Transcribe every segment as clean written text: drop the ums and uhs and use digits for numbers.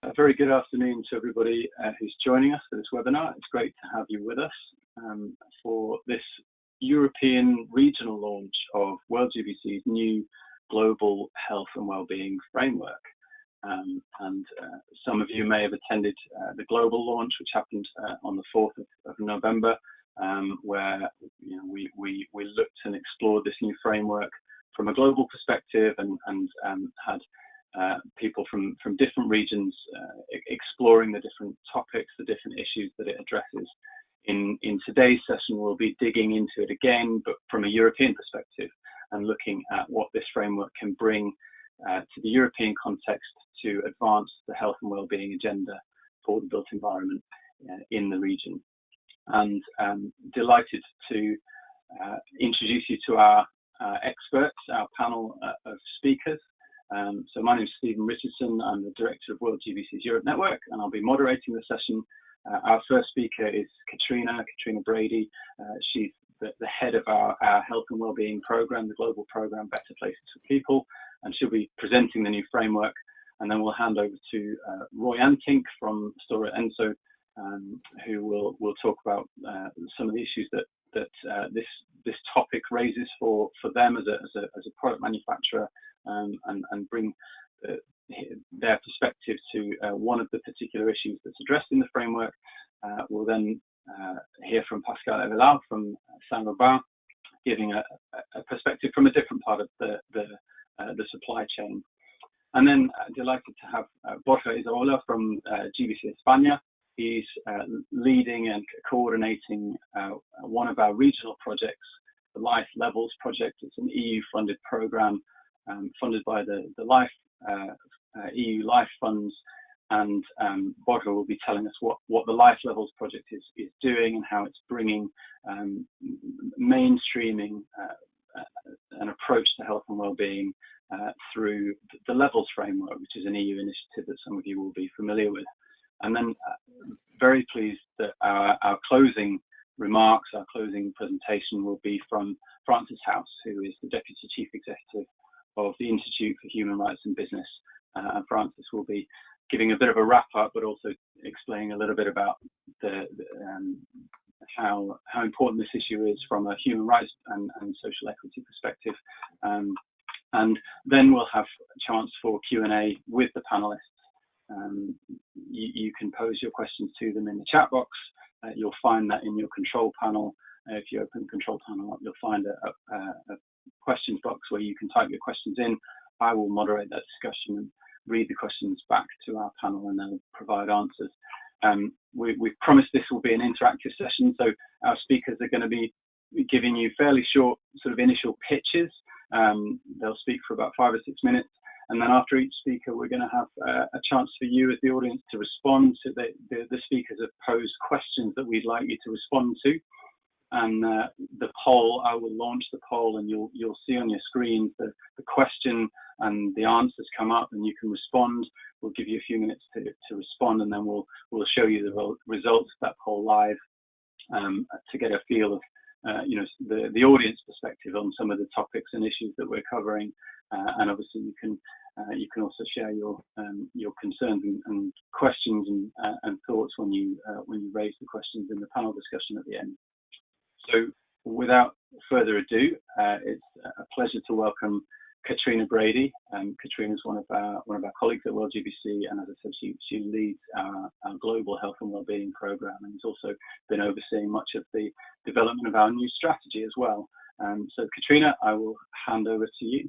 A very good afternoon to everybody who's joining us for this webinar. It's great to have you with us for this European regional launch of WorldGBC's new global health and wellbeing framework. Some of you may have attended the global launch, which happened on the 4th of November, where we looked and explored this new framework from a global perspective and had people from different regions exploring the different topics, the different issues that it addresses. In today's session, we'll be digging into it again, but from a European perspective, and looking at what this framework can bring to the European context to advance the health and wellbeing agenda for the built environment in the region. And delighted to introduce you to our experts, our panel of speakers. So my name is Stephen Richardson. I'm the director of WorldGBC's Europe Network, and I'll be moderating the session. Our first speaker is Catriona Brady. She's the head of our health and wellbeing program, the global program Better Places for People, and she'll be presenting the new framework. And then we'll hand over to Roy Antink from Stora Enso, who will talk about some of the issues that this topic raises for them as a product manufacturer, and bring their perspective to one of the particular issues that's addressed in the framework. We'll then hear from Pascal Eveillard from Saint-Gobain, giving a perspective from a different part of the supply chain. And then delighted to have Borja Izaola from GBCEspaña. He's leading and coordinating one of our regional projects, the Life Levels project. It's an EU-funded program funded by the EU Life funds, and Borja will be telling us what the Life Levels project is doing and how it's bringing mainstreaming an approach to health and well-being through the Levels framework, which is an EU initiative that some of you will be familiar with. And then very pleased that our closing remarks, our closing presentation will be from Francis House, who is the Deputy Chief Executive of the Institute for Human Rights and Business. And Francis will be giving a bit of a wrap up, but also explaining a little bit about how important this issue is from a human rights and social equity perspective. And then we'll have a chance for Q&A with the panelists. You can pose your questions to them in the chat box. You'll find that in your control panel. If you open the control panel up, you'll find a questions box where you can type your questions in. I will moderate that discussion and read the questions back to our panel, and they'll provide answers. We've promised this will be an interactive session, so our speakers are going to be giving you fairly short sort of initial pitches. They'll speak for about 5 or 6 minutes, and then after each speaker, we're going to have a chance for you as the audience to respond to the speakers have posed questions that we'd like you to respond to. And the poll, I will launch the poll, and you'll see on your screen the question and the answers come up, and you can respond. We'll give you a few minutes to respond, and then we'll show you the results of that poll live to get a feel of the audience perspective on some of the topics and issues that we're covering. And obviously you can also share your concerns and questions and thoughts when you raise the questions in the panel discussion at the end. So without further ado, it's a pleasure to welcome Catriona Brady. Catriona is one of our colleagues at WorldGBC, and as I said, she leads our global health and wellbeing program, and has also been overseeing much of the development of our new strategy as well. So Catriona, I will hand over to you.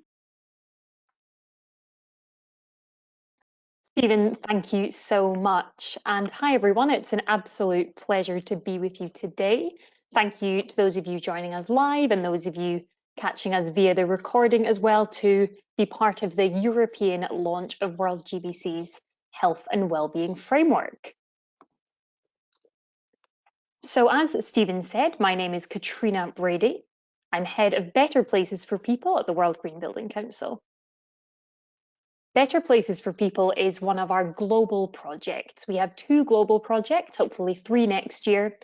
Stephen, thank you so much. And hi, everyone. It's an absolute pleasure to be with you today. Thank you to those of you joining us live and those of you catching us via the recording as well to be part of the European launch of WorldGBC's Health and Wellbeing Framework. So as Stephen said, my name is Catriona Brady. I'm head of Better Places for People at the World Green Building Council. Better Places for People is one of our global projects. We have 2 global projects, hopefully 3 next year.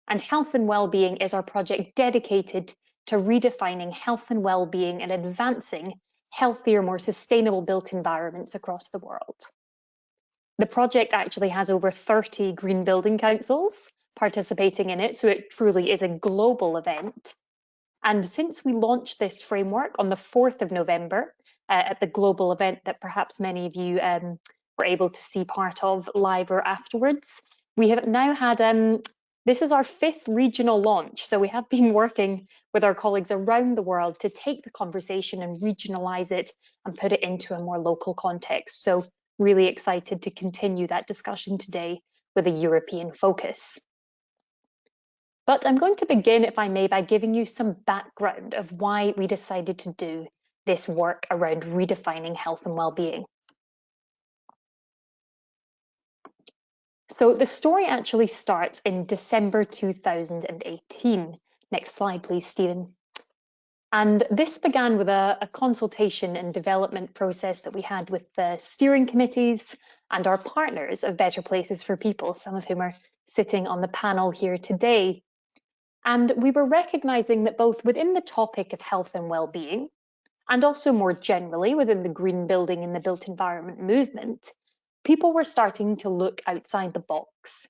And Health and Wellbeing is our project dedicated to redefining health and well-being and advancing healthier, more sustainable built environments across the world. The project actually has over 30 green building councils participating in it, so it truly is a global event. And since we launched this framework on the 4th of November at the global event that perhaps many of you were able to see part of live or afterwards, we have now had, this is our 5th regional launch. So we have been working with our colleagues around the world to take the conversation and regionalize it and put it into a more local context. So really excited to continue that discussion today with a European focus. But I'm going to begin, if I may, by giving you some background of why we decided to do this work around redefining health and well-being. So the story actually starts in December 2018. Next slide, please, Stephen. And this began with a consultation and development process that we had with the steering committees and our partners of Better Places for People, some of whom are sitting on the panel here today. And we were recognizing that both within the topic of health and well-being, and also more generally within the green building and the built environment movement, people were starting to look outside the box.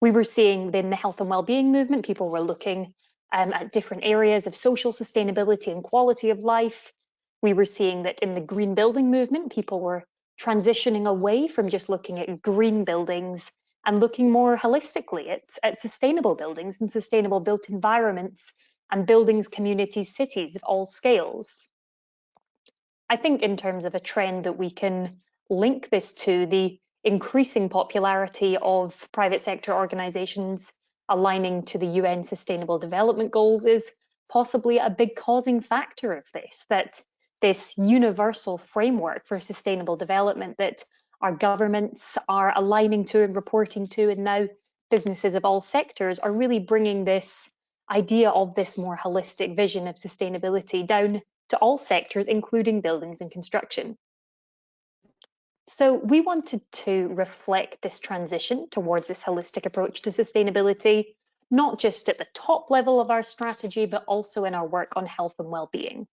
We were seeing within the health and well-being movement, people were looking at different areas of social sustainability and quality of life. We were seeing that in the green building movement, people were transitioning away from just looking at green buildings and looking more holistically at sustainable buildings and sustainable built environments and buildings, communities, cities of all scales. I think in terms of a trend that we can link this to the increasing popularity of private sector organizations aligning to the UN Sustainable Development Goals is possibly a big causing factor of this, that this universal framework for sustainable development that our governments are aligning to and reporting to, and now businesses of all sectors are really bringing this idea of this more holistic vision of sustainability down to all sectors, including buildings and construction. So we wanted to reflect this transition towards this holistic approach to sustainability, not just at the top level of our strategy, but also in our work on health and well-being.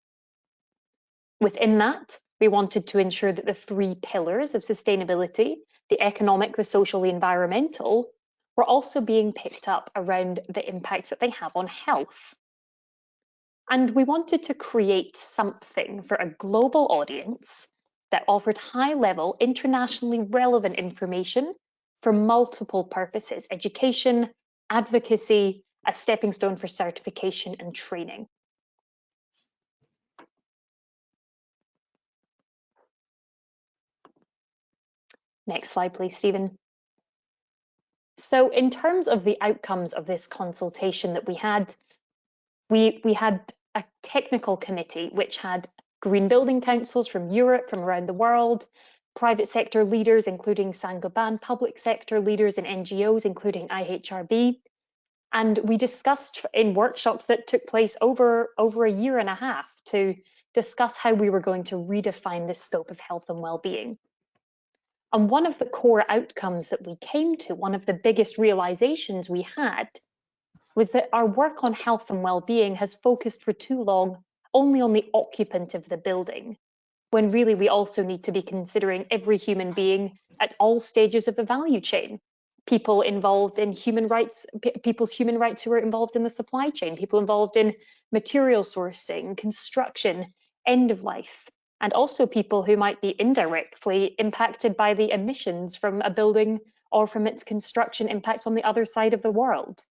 Within that, we wanted to ensure that the 3 pillars of sustainability, the economic, the social, the environmental, were also being picked up around the impacts that they have on health. And we wanted to create something for a global audience that offered high-level, internationally relevant information for multiple purposes: education, advocacy, a stepping stone for certification and training. Next slide, please, Stephen. So in terms of the outcomes of this consultation that we had a technical committee which had green building councils from Europe, from around the world, private sector leaders, including Saint-Gobain, public sector leaders and NGOs, including IHRB. And we discussed in workshops that took place over a year and a half to discuss how we were going to redefine the scope of health and well-being. And one of the core outcomes that we came to, one of the biggest realizations we had, was that our work on health and well-being has focused for too long only on the occupant of the building, when really we also need to be considering every human being at all stages of the value chain. People involved in human rights, people's human rights who are involved in the supply chain, people involved in material sourcing, construction, end of life, and also people who might be indirectly impacted by the emissions from a building or from its construction impacts on the other side of the world.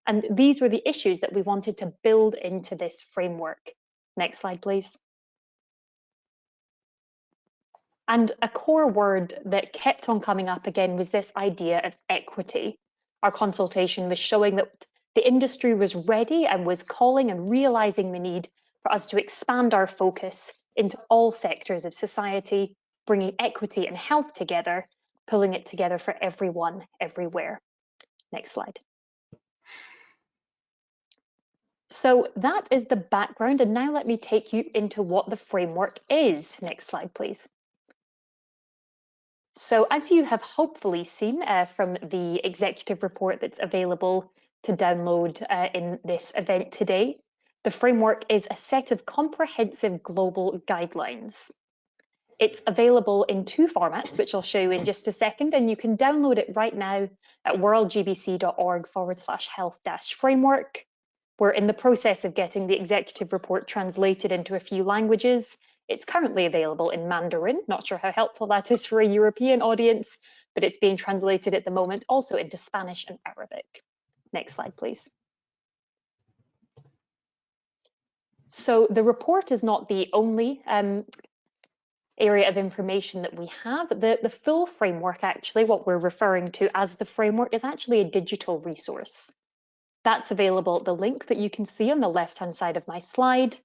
And these were the issues that we wanted to build into this framework. Next slide, please. And a core word that kept on coming up again was this idea of equity. Our consultation was showing that the industry was ready and was calling and realizing the need for us to expand our focus into all sectors of society, bringing equity and health together, pulling it together for everyone, everywhere. Next slide. So that is the background, and now let me take you into what the framework is. Next slide, please. So as you have hopefully seen from the executive report that's available to download in this event today, the framework is a set of comprehensive global guidelines. It's available in 2 formats, which I'll show you in just a second, and you can download it right now at worldgbc.org/health-framework. We're in the process of getting the executive report translated into a few languages. It's currently available in Mandarin, not sure how helpful that is for a European audience, but it's being translated at the moment also into Spanish and Arabic. Next slide, please. So the report is not the only area of information that we have. The full framework, actually, what we're referring to as the framework, is actually a digital resource. That's available at the link that you can see on the left-hand side of my slide.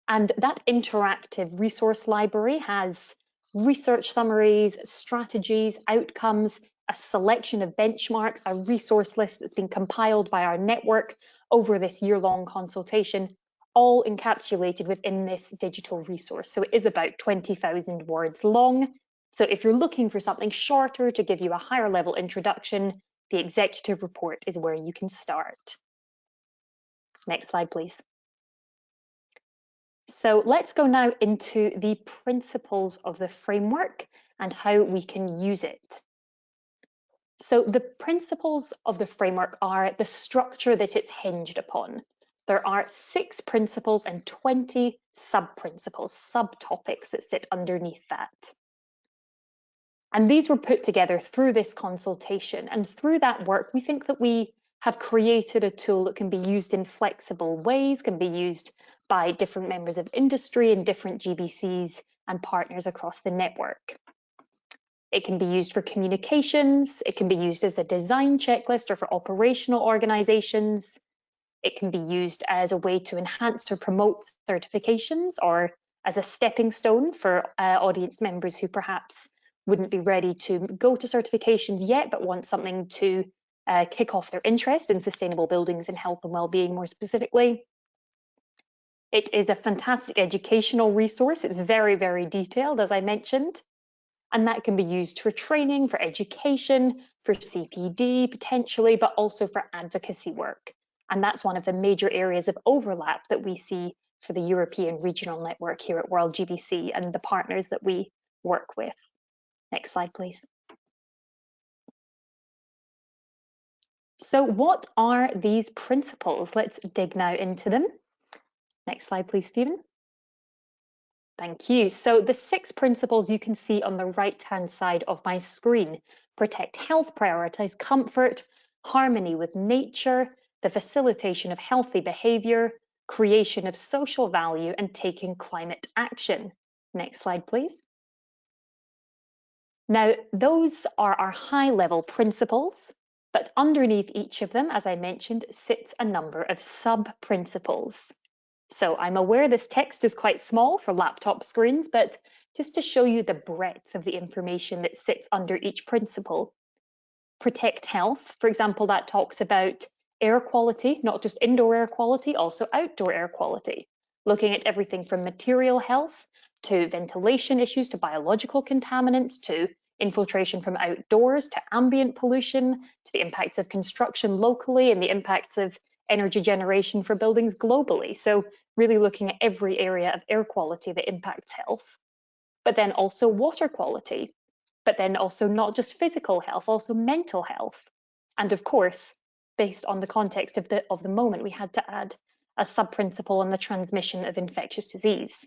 And that interactive resource library has research summaries, strategies, outcomes, a selection of benchmarks, a resource list that's been compiled by our network over this year-long consultation, all encapsulated within this digital resource. So it is about 20,000 words long. So if you're looking for something shorter to give you a higher level introduction, the executive report is where you can start. Next slide, please. So let's go now into the principles of the framework and how we can use it. So the principles of the framework are the structure that it's hinged upon. There are 6 principles and 20 sub-principles, subtopics that sit underneath that. And these were put together through this consultation. And through that work, we think that we have created a tool that can be used in flexible ways, can be used by different members of industry and different GBCs and partners across the network. It can be used for communications, it can be used as a design checklist or for operational organizations. It can be used as a way to enhance or promote certifications or as a stepping stone for audience members who perhaps wouldn't be ready to go to certifications yet, but want something to kick off their interest in sustainable buildings and health and well-being more specifically. It is a fantastic educational resource. It's very, very detailed, as I mentioned, and that can be used for training, for education, for CPD potentially, but also for advocacy work. And that's one of the major areas of overlap that we see for the European Regional Network here at WorldGBC and the partners that we work with. Next slide, please. So what are these principles? Let's dig now into them. Next slide, please, Stephen. Thank you. So the 6 principles you can see on the right-hand side of my screen: protect health, prioritize comfort, harmony with nature, the facilitation of healthy behavior, creation of social value, and taking climate action. Next slide, please. Now, those are our high-level principles, but underneath each of them, as I mentioned, sits a number of sub-principles. So I'm aware this text is quite small for laptop screens, but just to show you the breadth of the information that sits under each principle. Protect health, for example, that talks about air quality, not just indoor air quality, also outdoor air quality, looking at everything from material health to ventilation issues, to biological contaminants, to infiltration from outdoors, to ambient pollution, to the impacts of construction locally and the impacts of energy generation for buildings globally. So really looking at every area of air quality that impacts health, but then also water quality, but then also not just physical health, also mental health. And of course, based on the context of the moment, we had to add a sub-principle on the transmission of infectious disease.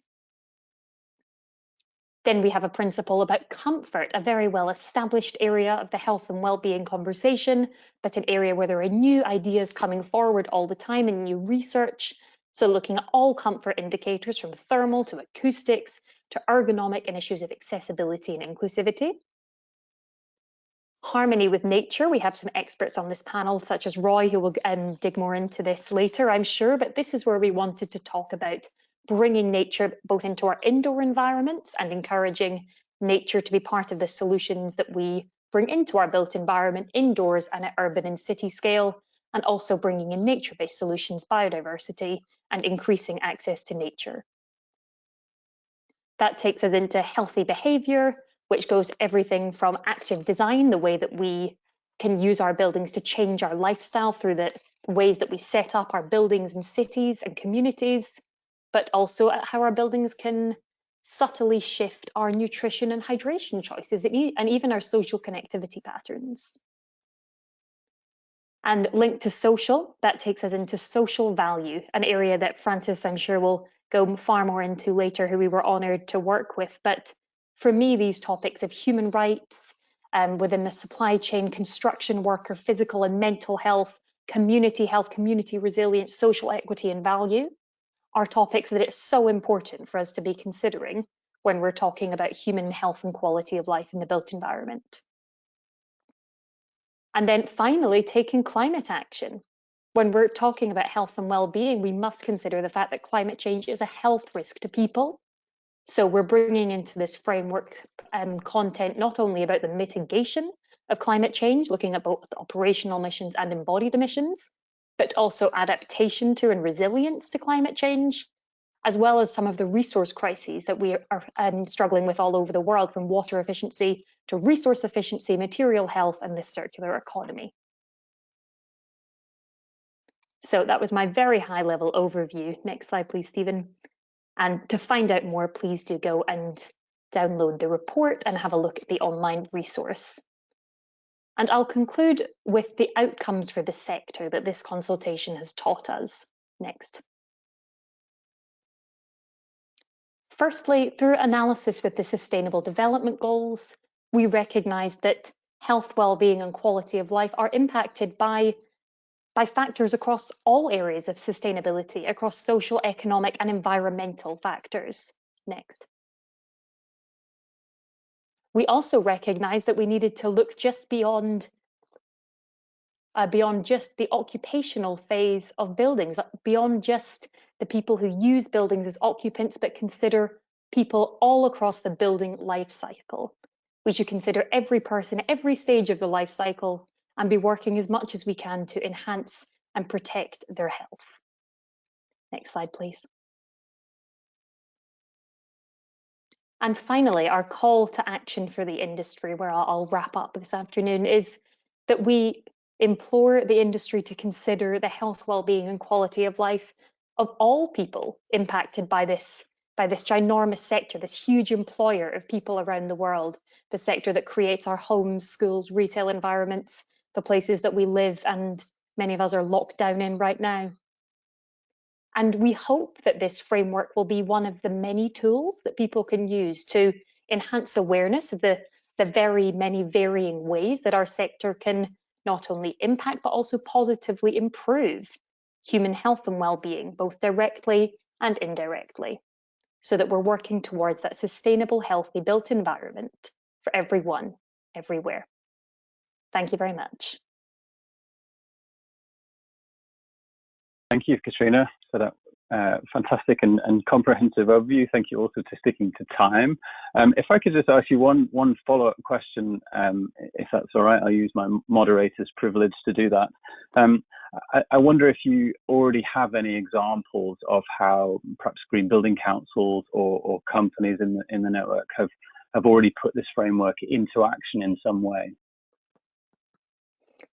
Then we have a principle about comfort, a very well-established area of the health and well-being conversation, but an area where there are new ideas coming forward all the time and new research. So looking at all comfort indicators from thermal to acoustics to ergonomic and issues of accessibility and inclusivity. Harmony with nature. We have some experts on this panel, such as Roy, who will dig more into this later, I'm sure, but this is where we wanted to talk about bringing nature both into our indoor environments and encouraging nature to be part of the solutions that we bring into our built environment indoors and at urban and city scale, and also bringing in nature-based solutions, biodiversity, and increasing access to nature. That takes us into healthy behavior, which goes everything from active design, the way that we can use our buildings to change our lifestyle through the ways that we set up our buildings and cities and communities, but also at how our buildings can subtly shift our nutrition and hydration choices and even our social connectivity patterns. And linked to social, that takes us into social value, an area that Francis, I'm sure, will go far more into later, who we were honoured to work with. But for me, these topics of human rights within the supply chain, construction worker, physical and mental health, community resilience, social equity and value are topics that it's so important for us to be considering when we're talking about human health and quality of life in the built environment. And then finally, taking climate action. When we're talking about health and well-being, we must consider the fact that climate change is a health risk to people. So we're bringing into this framework content not only about the mitigation of climate change, looking at both operational emissions and embodied emissions, but also adaptation to and resilience to climate change, as well as some of the resource crises that we are struggling with all over the world, from water efficiency to resource efficiency, material health, and the circular economy. So that was my very high level overview. Next slide, please, Stephen. And to find out more, please do go and download the report and have a look at the online resource. And I'll conclude with the outcomes for the sector that this consultation has taught us. Next. Firstly, through analysis with the Sustainable Development Goals, we recognise that health, well-being and quality of life are impacted by factors across all areas of sustainability, across social, economic and environmental factors. Next. We also recognise that we needed to look just beyond just the occupational phase of buildings, beyond just the people who use buildings as occupants, but consider people all across the building life cycle. We should consider every person, every stage of the life cycle, and be working as much as we can to enhance and protect their health. Next slide, please. And finally, our call to action for the industry, where I'll wrap up this afternoon, is that we implore the industry to consider the health, well-being and quality of life of all people impacted by this ginormous sector, this huge employer of people around the world, the sector that creates our homes, schools, retail environments, the places that we live and many of us are locked down in right now. And we hope that this framework will be one of the many tools that people can use to enhance awareness of the very many varying ways that our sector can not only impact, but also positively improve human health and well-being, both directly and indirectly, so that we're working towards that sustainable, healthy built environment for everyone, everywhere. Thank you very much. Thank you, Catriona, for that fantastic and comprehensive overview. Thank you also to sticking to time. If I could just ask you one follow-up question, if that's all right. I'll use my moderator's privilege to do that. I wonder if you already have any examples of how perhaps green building councils or companies in the network have already put this framework into action in some way.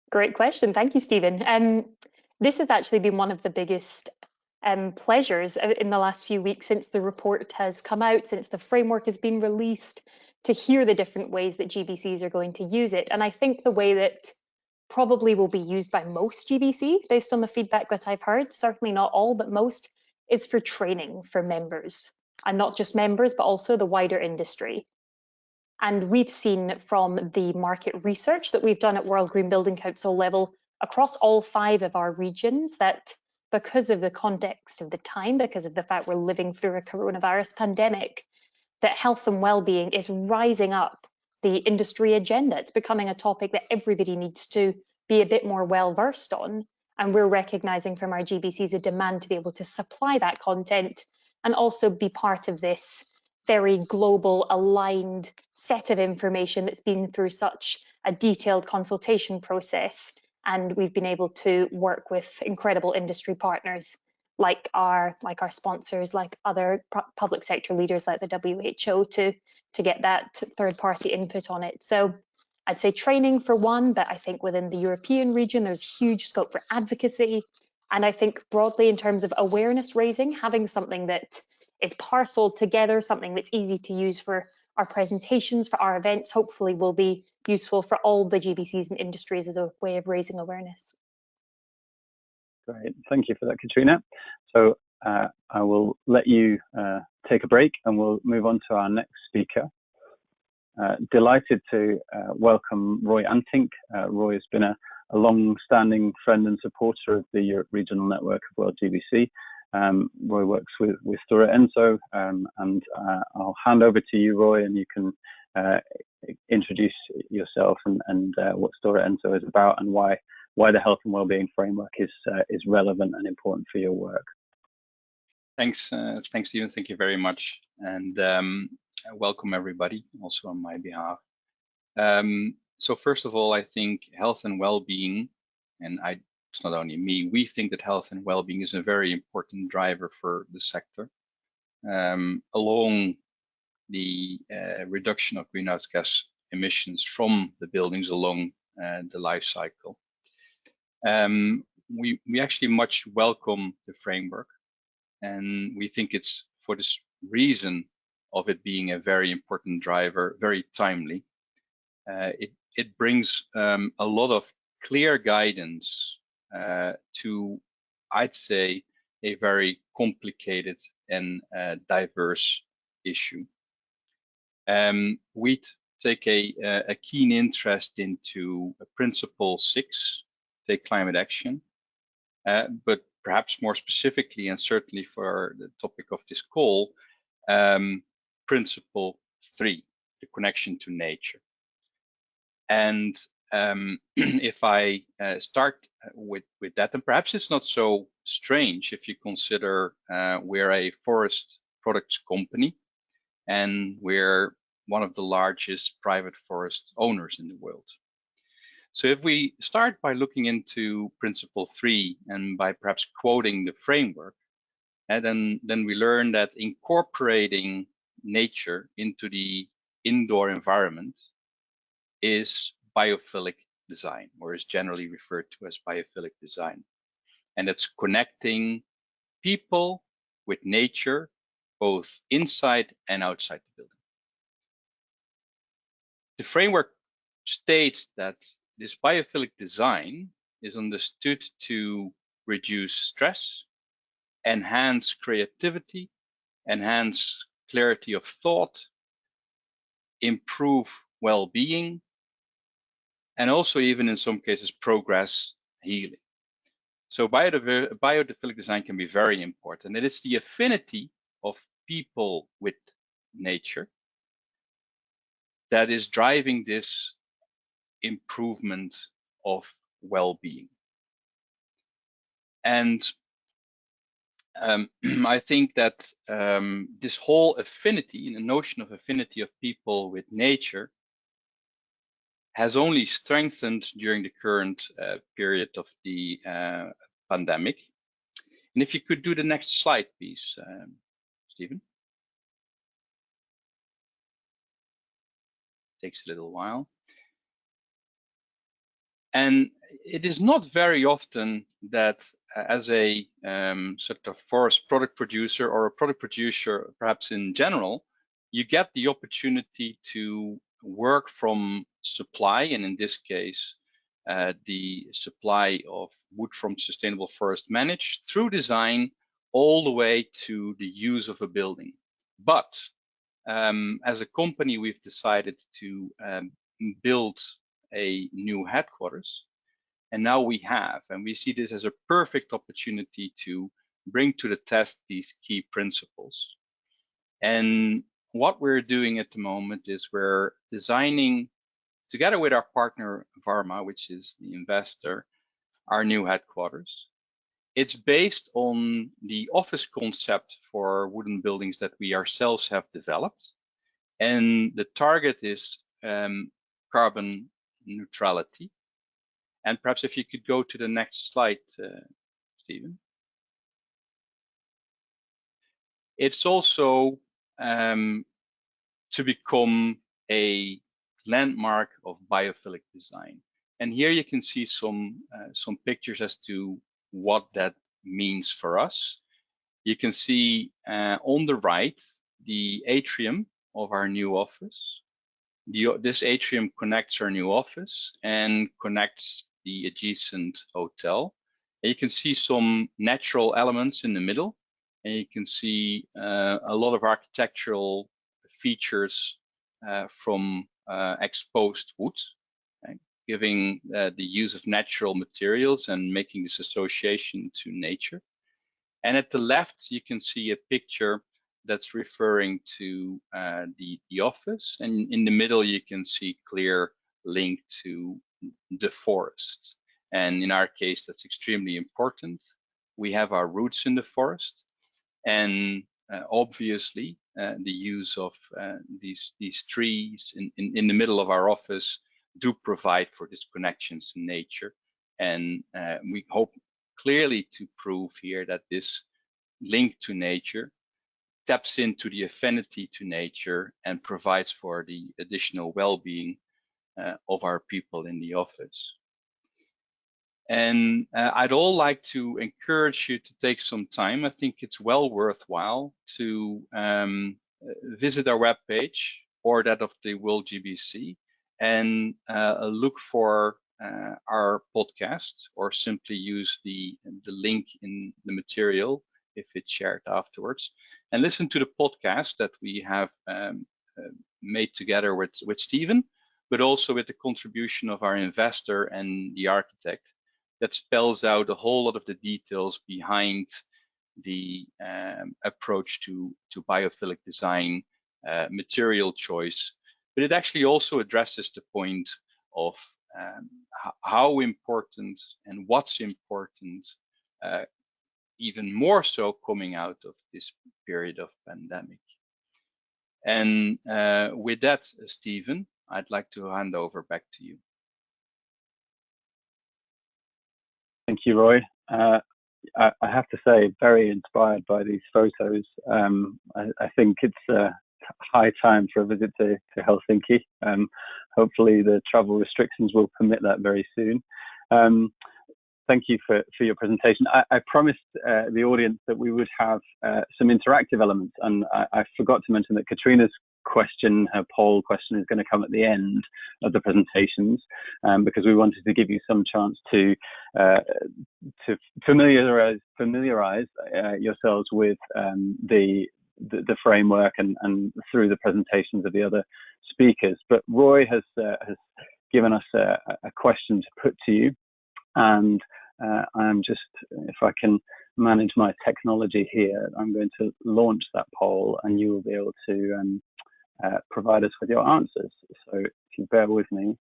Great question. Thank you, Stephen. This has actually been one of the biggest pleasures in the last few weeks since the report has come out, since the framework has been released, to hear the different ways that GBCs are going to use it. And I think the way that probably will be used by most GBCs, based on the feedback that I've heard, certainly not all, but most, is for training for members, and not just members, but also the wider industry. And we've seen from the market research that we've done at World Green Building Council level across all 5 of our regions, that because of the context of the time, because of the fact we're living through a coronavirus pandemic, that health and well-being is rising up the industry agenda. It's becoming a topic that everybody needs to be a bit more well-versed on. And we're recognizing from our GBCs a demand to be able to supply that content and also be part of this very global, aligned set of information that's been through such a detailed consultation process. And we've been able to work with incredible industry partners like our sponsors, like other public sector leaders like the WHO to get that third-party input on it. So I'd say training for one, but I think within the European region, there's huge scope for advocacy. And I think broadly in terms of awareness raising, having something that is parceled together, something that's easy to use for our presentations, for our events, hopefully will be useful for all the GBCs and industries as a way of raising awareness. Great, thank you for that, Catriona. So I will let you take a break and we'll move on to our next speaker. Delighted to welcome Roy Antink. Roy has been a long-standing friend and supporter of the Europe Regional Network of WorldGBC. Roy works with Stora Enso, and I'll hand over to you, Roy, and you can introduce yourself and what Stora Enso is about and why the health and well-being framework is relevant and important for your work. Thanks, Stephen. Thank you very much, and welcome everybody, also on my behalf. So first of all, I think health and well-being, and it's not only me, we think that health and well-being is a very important driver for the sector, along the reduction of greenhouse gas emissions from the buildings along the life cycle. We actually much welcome the framework, and we think it's for this reason of it being a very important driver, very timely. It brings a lot of clear guidance to, I'd say, a very complicated and diverse issue. We take a keen interest into Principle 6, take climate action, but perhaps more specifically, and certainly for the topic of this call, Principle 3, the connection to nature. And if I start with that, and perhaps it's not so strange if you consider we're a forest products company, and we're one of the largest private forest owners in the world. So if we start by looking into Principle 3 and by perhaps quoting the framework, and then we learn that incorporating nature into the indoor environment is biophilic design, or is generally referred to as biophilic design. And it's connecting people with nature, both inside and outside the building. The framework states that this biophilic design is understood to reduce stress, enhance creativity, enhance clarity of thought, improve well-being, and also even in some cases progress healing. So biophilic design can be very important, and it's the affinity of people with nature that is driving this improvement of well-being. And I think that this whole affinity, the notion of affinity of people with nature, has only strengthened during the current period of the pandemic. And if you could do the next slide, please, Stephen. Takes a little while. And it is not very often that as a sort of forest product producer or a product producer, perhaps in general, you get the opportunity to work from supply, and in this case, the supply of wood from sustainable forest managed through design all the way to the use of a building. But as a company, we've decided to build a new headquarters, and now we have, and we see this as a perfect opportunity to bring to the test these key principles. And what we're doing at the moment is we're designing, together with our partner Varma, which is the investor, our new headquarters. It's based on the office concept for wooden buildings that we ourselves have developed, and the target is carbon neutrality. And perhaps if you could go to the next slide, Stephen. It's also to become a landmark of biophilic design. And here you can see some pictures as to what that means for us. You can see on the right the atrium of our new office. This atrium connects our new office and connects the adjacent hotel. And you can see some natural elements in the middle, and you can see a lot of architectural features from exposed wood, right? Giving the use of natural materials and making this association to nature. And at the left, you can see a picture that's referring to the office, and in the middle you can see clear link to the forest. And in our case, that's extremely important. We have our roots in the forest, and obviously the use of these trees in the middle of our office do provide for this connections to nature. And we hope clearly to prove here that this link to nature taps into the affinity to nature and provides for the additional well-being of our people in the office. And I'd all like to encourage you to take some time. I think it's well worthwhile to visit our webpage or that of the WorldGBC and look for our podcast, or simply use the link in the material if it's shared afterwards, and listen to the podcast that we have made together with Stephen, but also with the contribution of our investor and the architect, that spells out a whole lot of the details behind the approach to biophilic design, material choice. But it actually also addresses the point of how important and what's important, even more so coming out of this period of pandemic. And with that, Stephen, I'd like to hand over back to you. Thank you, Roy. I have to say, very inspired by these photos. I think it's high time for a visit to Helsinki. Hopefully the travel restrictions will permit that very soon. Thank you for your presentation. I promised the audience that we would have some interactive elements, and I forgot to mention that Catriona's question, her poll question, is going to come at the end of the presentations, because we wanted to give you some chance to familiarize yourselves with the framework and through the presentations of the other speakers. But Roy has given us a question to put to you, and I'm just, if I can manage my technology here, I'm going to launch that poll, and you will be able to provide us with your answers. So if you bear with me,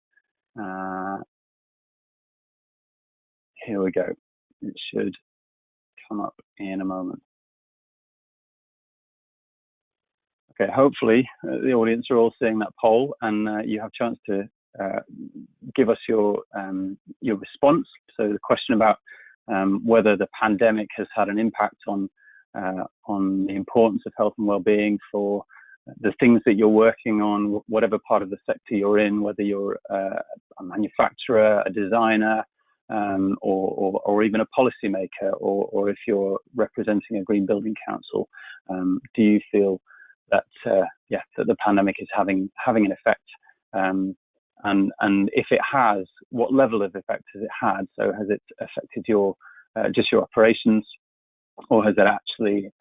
here we go. It should come up in a moment. Okay, hopefully the audience are all seeing that poll, and you have a chance to give us your response. So the question about whether the pandemic has had an impact on the importance of health and well-being for the things that you're working on, whatever part of the sector you're in, whether you're a manufacturer, a designer, or even a policymaker, or if you're representing a green building council. Do you feel that that the pandemic is having an effect? And if it has, what level of effect has it had? So has it affected your just your operations, or has it actually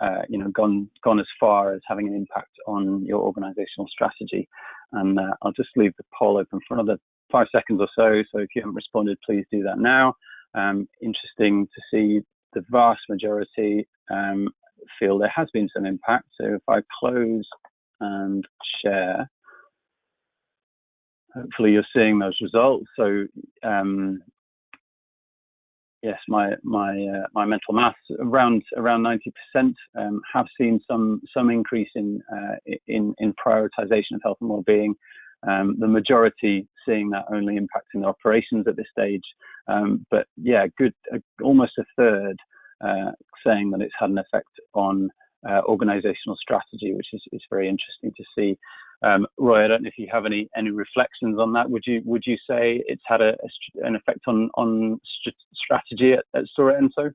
gone as far as having an impact on your organizational strategy? And I'll just leave the poll open for another 5 seconds or so. So if you haven't responded, please do that now. Interesting to see the vast majority feel there has been some impact. So if I close and share, hopefully you're seeing those results. So yes, my mental maths around 90% have seen some increase in prioritization of health and well-being. The majority seeing that only impacting their operations at this stage, but yeah, almost a third saying that it's had an effect on organizational strategy, which is very interesting to see. Roy, I don't know if you have any reflections on that. Would you say it's had an effect on strategy at Stora Enso?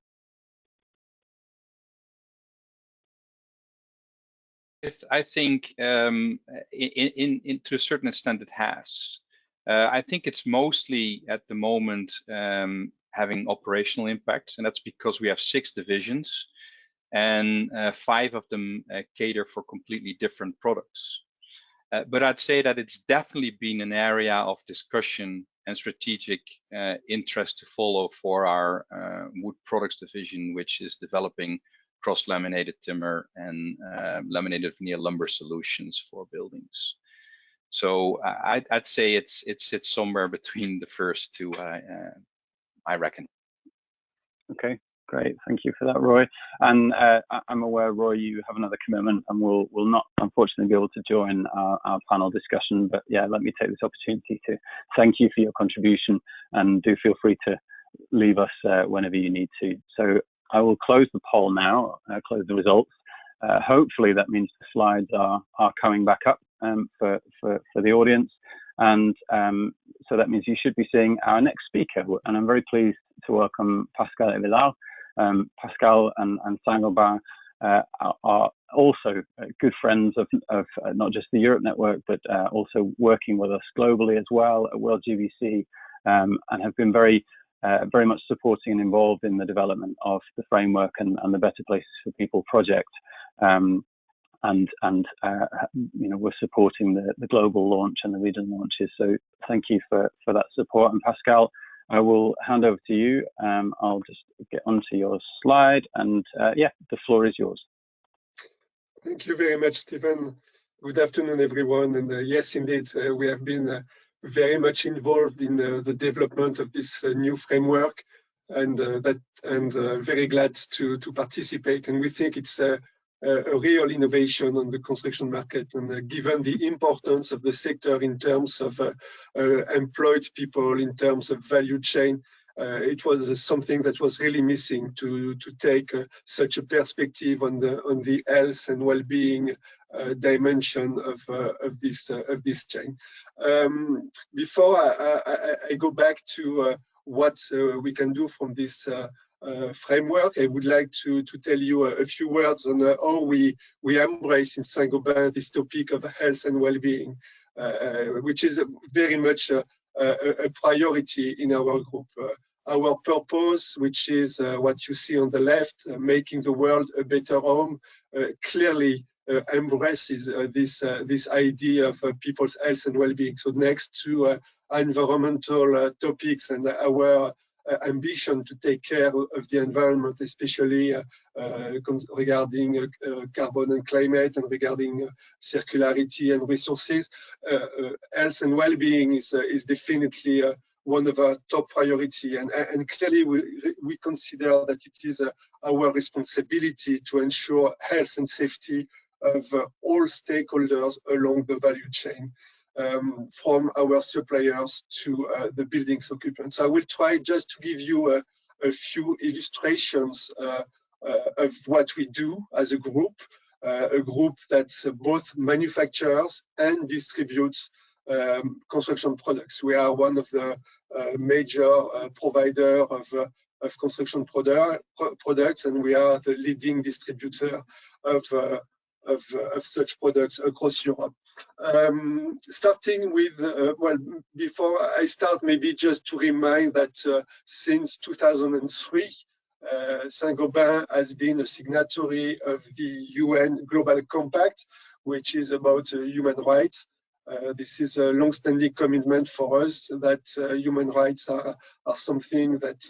I think to a certain extent it has. I think it's mostly at the moment having operational impacts, and that's because we have 6 divisions, and 5 of them cater for completely different products. But I'd say that it's definitely been an area of discussion and strategic interest to follow for our wood products division, which is developing cross-laminated timber and laminated veneer lumber solutions for buildings. So I'd say it sits somewhere between the first 2, I reckon. Okay, great. Thank you for that, Roy. And I'm aware, Roy, you have another commitment and will not, unfortunately, be able to join our panel discussion. But yeah, let me take this opportunity to thank you for your contribution, and do feel free to leave us whenever you need to. So I will close the poll now, close the results. Hopefully that means the slides are coming back up for the audience. And so that means you should be seeing our next speaker. And I'm very pleased to welcome Pascal Eveillard. Pascal and Saint-Gobain are also good friends of not just the Europe Network, but also working with us globally as well at WorldGBC, and have been very much supporting and involved in the development of the framework and the Better Places for People project. And you know, we're supporting the global launch and the regional launches. So thank you for that support. And Pascal, I will hand over to you. I'll just get onto your slide, and yeah, the floor is yours. Thank you very much, Stephen. Good afternoon, everyone. And yes, indeed, we have been very much involved in the development of this new framework, and very glad to participate. And we think it's a real innovation on the construction market, and given the importance of the sector in terms of employed people, in terms of value chain, it was something that was really missing to take such a perspective on the health and well-being dimension of this chain. Before I go back to what we can do from this framework, I would like to tell you a few words on how we embrace in Saint-Gobain this topic of health and well-being, which is very much a priority in our group. Our purpose, which is what you see on the left, making the world a better home, clearly embraces this idea of people's health and well-being. So next to environmental topics and our ambition to take care of the environment, especially regarding carbon and climate, and regarding circularity and resources, health and well-being is definitely one of our top priority, and clearly we consider that it is our responsibility to ensure health and safety of all stakeholders along the value chain, from our suppliers to the building's occupants. I will try just to give you a few illustrations of what we do as a group that both manufactures and distributes construction products. We are one of the major provider of construction products, and we are the leading distributor of such products across Europe. Starting with, well, before I start, maybe just to remind that since 2003, Saint-Gobain has been a signatory of the UN Global Compact, which is about human rights. This is a long-standing commitment for us that human rights are something that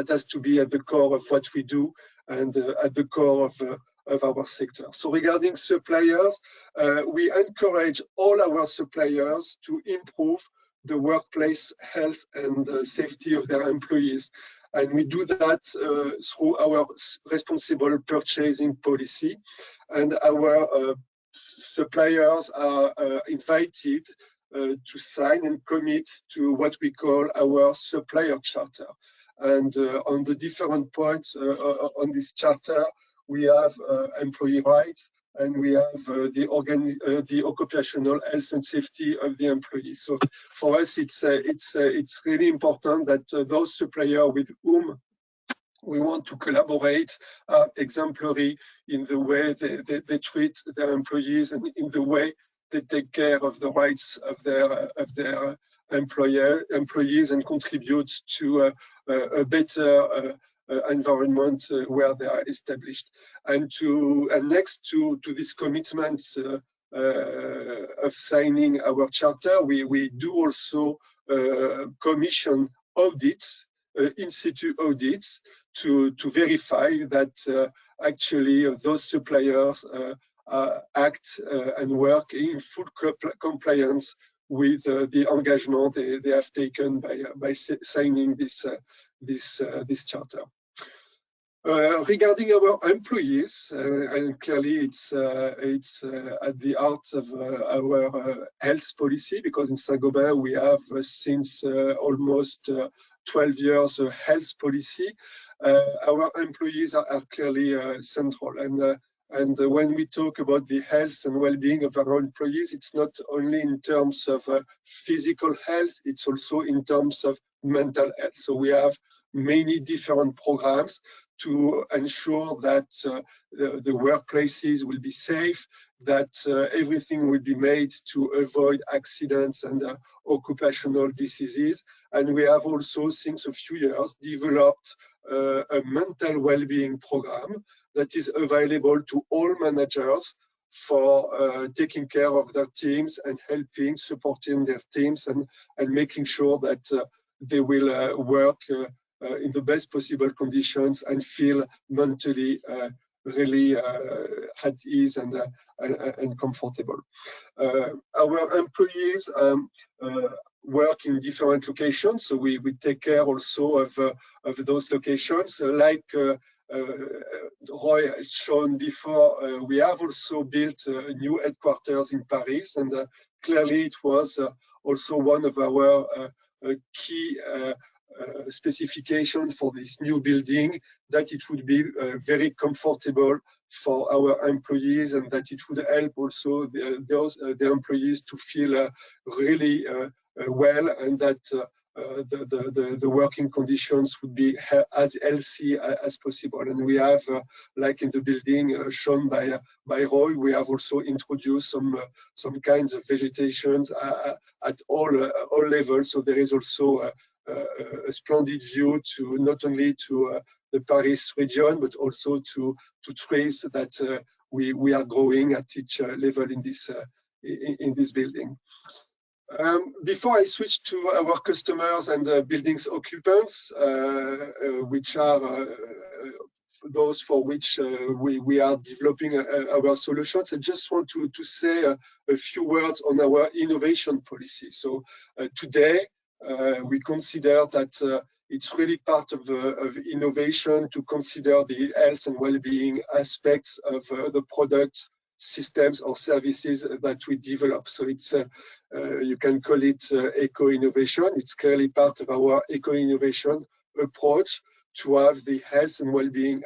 has to be at the core of what we do, and at the core of our sector. So regarding suppliers, we encourage all our suppliers to improve the workplace health and safety of their employees. And we do that through our responsible purchasing policy. And our suppliers are invited to sign and commit to what we call our supplier charter. And on the different points on this charter, we have employee rights, and we have the occupational health and safety of the employees. So for us, it's really important that those suppliers with whom we want to collaborate, are exemplary in the way they treat their employees and in the way they take care of the rights of their employees and contribute to a better environment where they are established. And next to this commitment of signing our charter, we do also commission audits, in-situ audits, to verify that actually those suppliers act and work in full compliance with the engagement they have taken by signing this charter. Regarding our employees, and clearly it's at the heart of our health policy, because in Saint-Gobain we have since almost 12 years a health policy. Our employees are clearly central, and when we talk about the health and well-being of our employees, it's not only in terms of physical health, it's also in terms of mental health. So we have many different programs to ensure that the workplaces will be safe, that everything will be made to avoid accidents and occupational diseases. And we have also, since a few years, developed a mental well-being program that is available to all managers for taking care of their teams and helping, supporting their teams and making sure that they will work in the best possible conditions and feel mentally really at ease and comfortable. Our employees work in different locations, so we take care also of those locations. Like Roy has shown before, we have also built a new headquarters in Paris, and clearly it was also one of our key specification for this new building, that it would be very comfortable for our employees, and that it would help also the employees to feel really well, and that the working conditions would be as healthy as possible. And we have, like in the building shown by Roy, we have also introduced some kinds of vegetations at all levels. So there is also a splendid view to not only to the Paris region, but also to trees that we are growing at each level in this building. Before I switch to our customers and buildings occupants, which are those for which we are developing our solutions, I just want to say a few words on our innovation policy. So today, we consider that it's really part of innovation to consider the health and well-being aspects of the product, systems or services that we develop. So it's you can call it eco-innovation. It's clearly part of our eco-innovation approach to have the health and well-being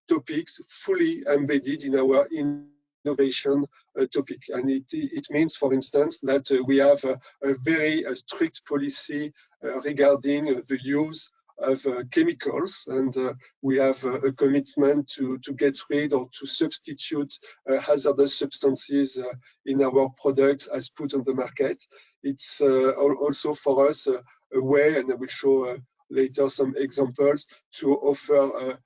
topics fully embedded in our innovation topic. And it means, for instance, that we have a very strict policy regarding the use of chemicals, and we have a commitment to get rid or to substitute hazardous substances in our products as put on the market. It's also for us a way, and I will show later some examples, to offer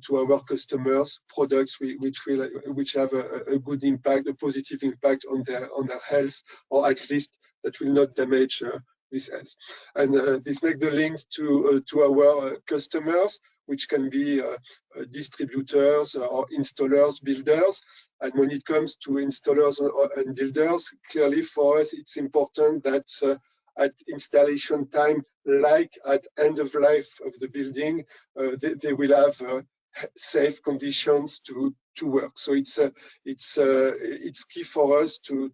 to our customers products which have a good impact, a positive impact on their health, or at least that will not damage this health. And this makes the links to our customers, which can be distributors or installers, builders. And when it comes to installers and builders, clearly for us it's important that at installation time, like at end of life of the building, they will have safe conditions to work. So it's key for us to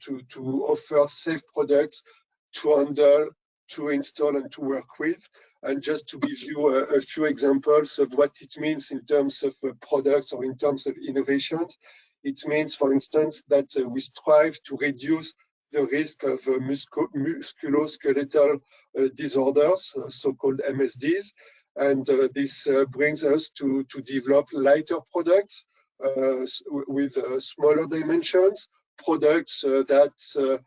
offer safe products to handle, to install, and to work with. And just to give you a few examples of what it means in terms of products or in terms of innovations, it means, for instance, that we strive to reduce the risk of musculoskeletal disorders, so-called MSDs. And this brings us to develop lighter products with smaller dimensions, products that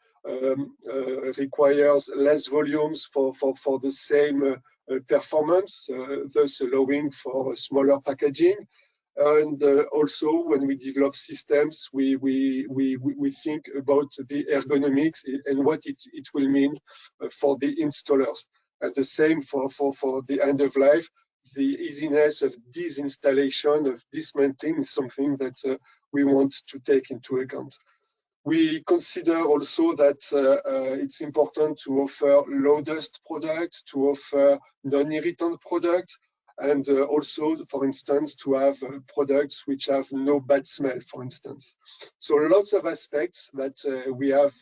requires less volumes for the same performance, thus allowing for smaller packaging. And also, when we develop systems, we think about the ergonomics and what it will mean for the installers. And the same for the end of life. The easiness of disinstallation, of dismantling, is something that we want to take into account. We consider also that it's important to offer low dust products, to offer non-irritant products, and also, for instance, to have products which have no bad smell, for instance. So lots of aspects that we have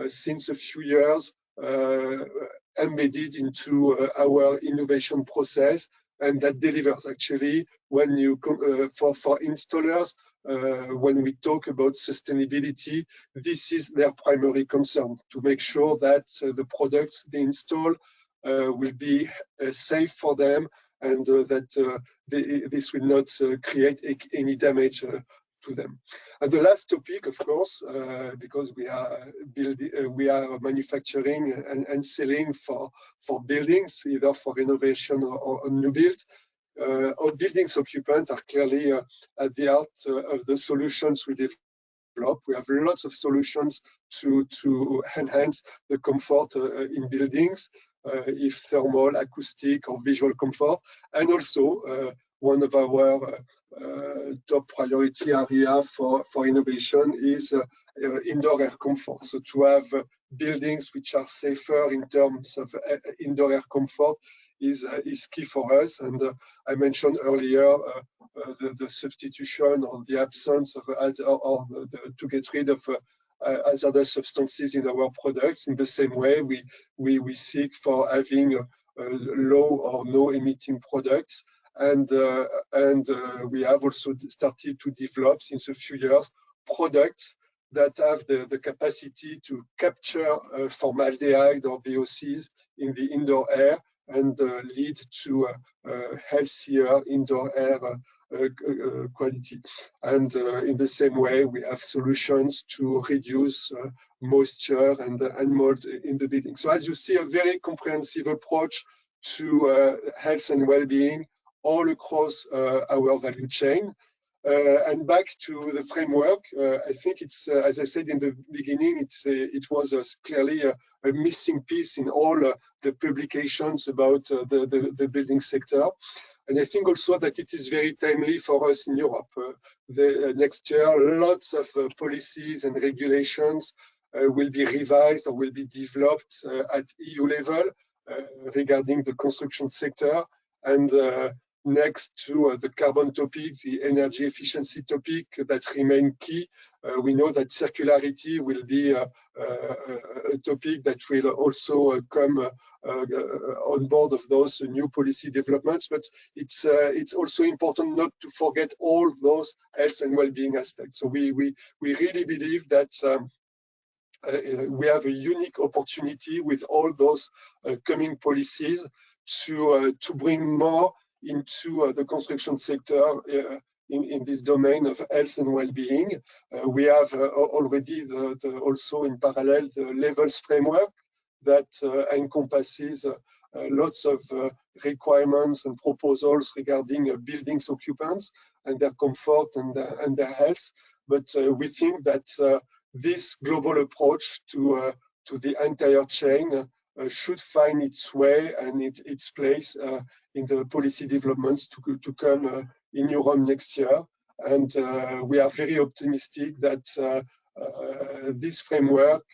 since a few years embedded into our innovation process, and that delivers actually when you for installers. When we talk about sustainability, this is their primary concern, to make sure that the products they install will be safe for them, and that this will not create any damage to them. And the last topic, of course, because we are manufacturing and selling for buildings, either for renovation or new builds. Our buildings occupants are clearly at the heart of the solutions we develop. We have lots of solutions to enhance the comfort in buildings, if thermal, acoustic, or visual comfort. And also, one of our top priority area for innovation is indoor air comfort. So to have buildings which are safer in terms of indoor air comfort is key for us. And I mentioned earlier the substitution or the absence of to get rid of hazardous substances in our products. In the same way, we seek for having low or no emitting products. And we have also started to develop since a few years products that have the capacity to capture formaldehyde or VOCs in the indoor air and lead to healthier indoor air quality. And in the same way, we have solutions to reduce moisture and mold in the building. So as you see, a very comprehensive approach to health and well-being all across our value chain. And back to the framework, I think it's, as I said in the beginning, it was clearly a missing piece in all the publications about the building sector. And I think also that it is very timely for us in Europe. Next year, lots of policies and regulations will be revised or will be developed at EU level regarding the construction sector. And next to the carbon topic, the energy efficiency topic that remain key. We know that circularity will be a topic that will also come on board of those new policy developments, but it's also important not to forget all those health and well-being aspects. So we really believe that we have a unique opportunity with all those coming policies to bring more into the construction sector in this domain of health and well-being. We have already also in parallel the levels framework that encompasses lots of requirements and proposals regarding buildings occupants and their comfort and their health. But we think that this global approach to the entire chain should find its way and its place in the policy developments to come in Europe next year. And we are very optimistic that this framework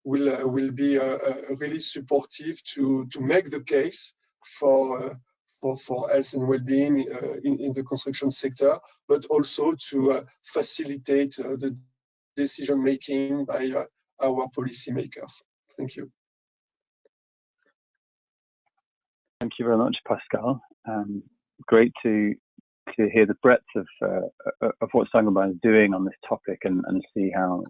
will be really supportive to make the case for health and well-being in the construction sector, but also to facilitate the decision-making by our policymakers. Thank you. Thank you very much, Pascal. Great to hear the breadth of what Saint-Gobain is doing on this topic and see how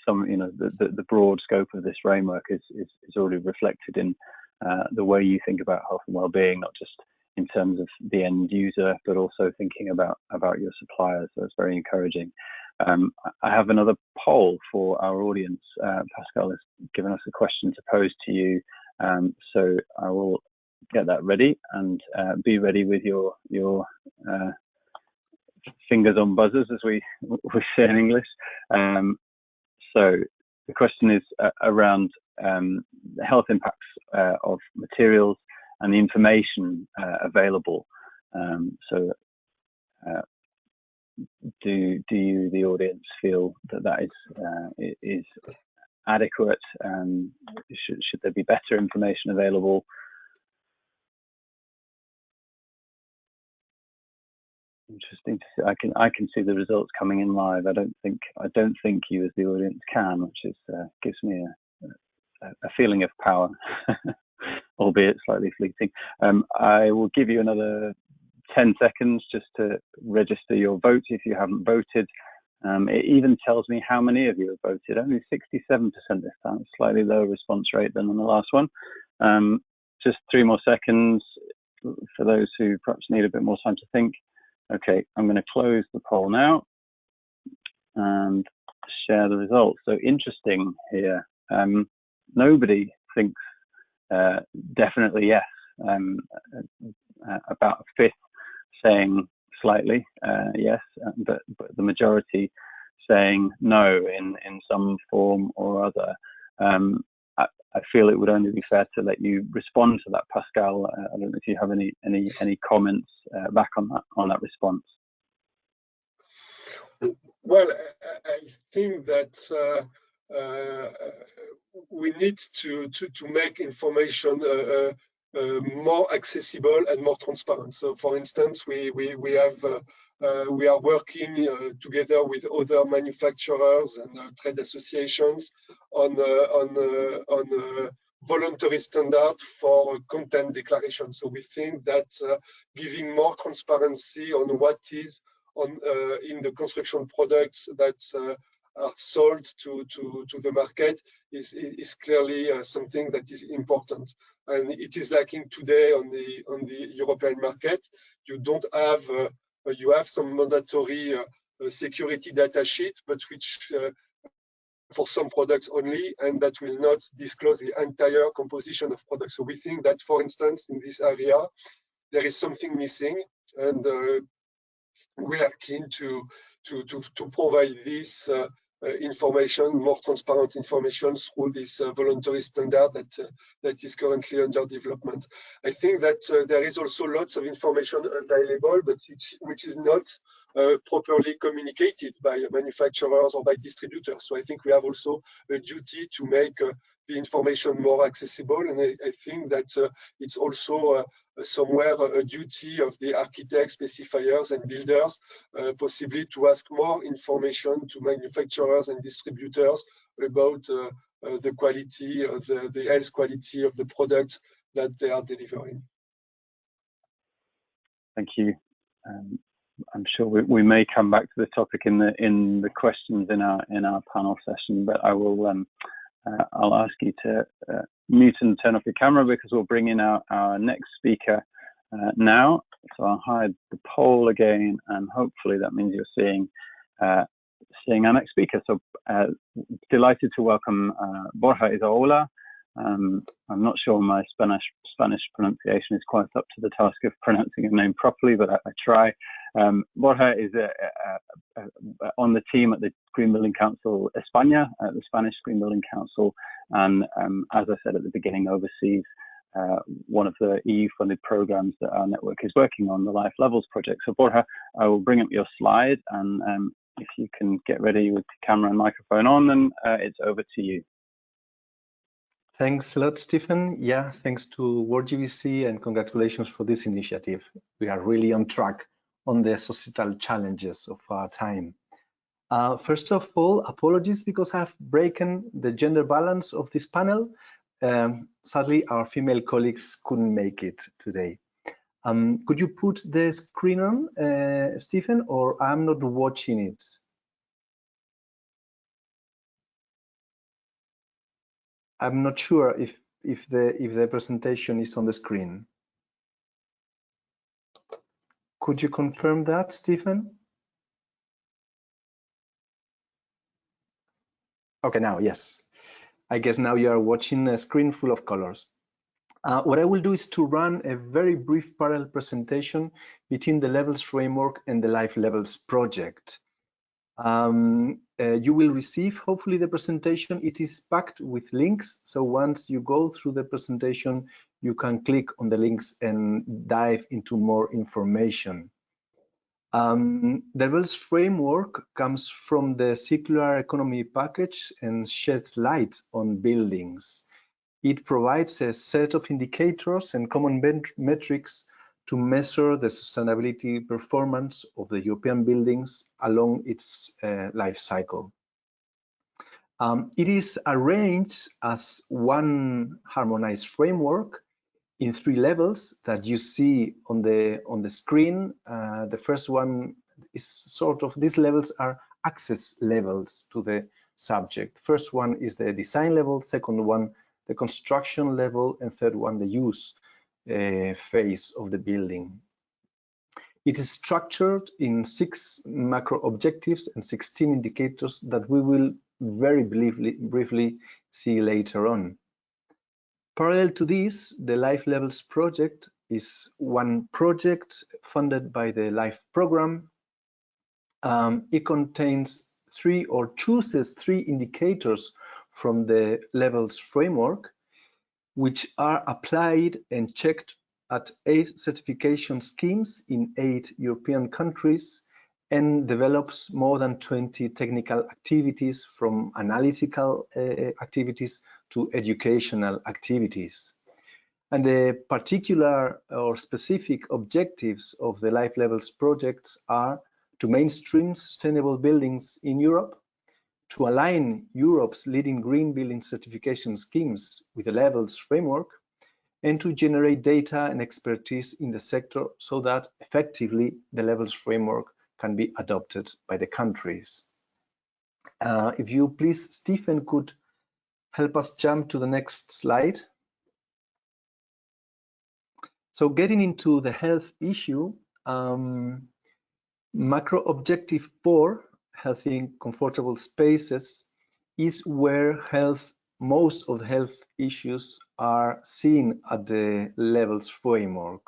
the broad scope of this framework is already reflected in the way you think about health and well-being, not just in terms of the end user, but also thinking about your suppliers. So it's very encouraging. I have another poll for our audience. Pascal has given us a question to pose to you, so I will get that ready, and be ready with your fingers on buzzers, as we say in English. So the question is around the health impacts of materials and the information available. So do you, the audience, feel that is adequate? Should there be better information available? Interesting to see. I can see the results coming in live. I don't think you as the audience can, which is gives me a feeling of power, albeit slightly fleeting. I will give you another 10 seconds just to register your vote if you haven't voted. It even tells me how many of you have voted. Only 67% this time, slightly lower response rate than on the last one. Just 3 more seconds for those who perhaps need a bit more time to think. Okay, I'm going to close the poll now and share the results. So interesting here. Nobody thinks definitely yes. About a fifth saying slightly yes, but the majority saying no in some form or other. I feel it would only be fair to let you respond to that, Pascal. I don't know if you have any comments back on that response. Well, I think that we need to make information more accessible and more transparent. So, for instance, we are working together with other manufacturers and trade associations on voluntary standard for content declaration. So we think that giving more transparency on what is in the construction products that are sold to the market is clearly something that is important, and it is lacking today on the European market. You don't have you have some mandatory security data sheet, but which for some products only, and that will not disclose the entire composition of products. So we think that, for instance, in this area, there is something missing, and we are keen to provide this information, more transparent information, through this voluntary standard that is currently under development. I think that there is also lots of information available, but which is not properly communicated by manufacturers or by distributors. So I think we have also a duty to make the information more accessible, and I think that it's also somewhere a duty of the architects, specifiers, and builders, possibly to ask more information to manufacturers and distributors about the quality, the health quality of the products that they are delivering. Thank you. I'm sure we may come back to the topic in the questions in our panel session, but I will I'll ask you to mute and turn off your camera, because we'll bring in our next speaker now. So I'll hide the poll again, and hopefully that means you're seeing our next speaker. So delighted to welcome Borja Izaola. I'm not sure my Spanish pronunciation is quite up to the task of pronouncing a name properly, but I try. Borja is on the team at the Green Building Council España, the Spanish Green Building Council, and as I said at the beginning, oversees one of the EU-funded programs that our network is working on, the Life Levels project. So Borja, I will bring up your slide, and if you can get ready with the camera and microphone on, then it's over to you. Thanks a lot, Stephen. Yeah, thanks to WorldGBC, and congratulations for this initiative. We are really on track on the societal challenges of our time. First of all, apologies because I've broken the gender balance of this panel. Sadly, our female colleagues couldn't make it today. Could you put the screen on, Stephen, or I'm not watching it? I'm not sure if the presentation is on the screen. Could you confirm that, Stephen? Okay, now, yes. I guess now you are watching a screen full of colors. What I will do is to run a very brief parallel presentation between the Levels framework and the Life Levels project. You will receive, hopefully, the presentation. It is packed with links, so once you go through the presentation, you can click on the links and dive into more information. The Levels framework comes from the circular economy package and sheds light on buildings. It provides a set of indicators and common metrics to measure the sustainability performance of the European buildings along its life cycle. It is arranged as one harmonized framework in 3 levels that you see on the screen. The first one is sort of, these levels are access levels to the subject. First one is the design level, second one the construction level, and third one the use phase of the building. It is structured in 6 macro objectives and 16 indicators that we will very briefly see later on. Parallel to this, the Life Levels project is one project funded by the LIFE program. It contains 3 or chooses 3 indicators from the Levels framework, which are applied and checked at 8 certification schemes in 8 European countries, and develops more than 20 technical activities, from analytical activities to educational activities. And the particular or specific objectives of the Life Levels projects are to mainstream sustainable buildings in Europe, to align Europe's leading green building certification schemes with the Levels framework, and to generate data and expertise in the sector so that effectively the Levels framework can be adopted by the countries. If you please, Stephen, could help us jump to the next slide. So getting into the health issue, macro objective 4, healthy, comfortable spaces, is where most of the health issues are seen at the Levels framework.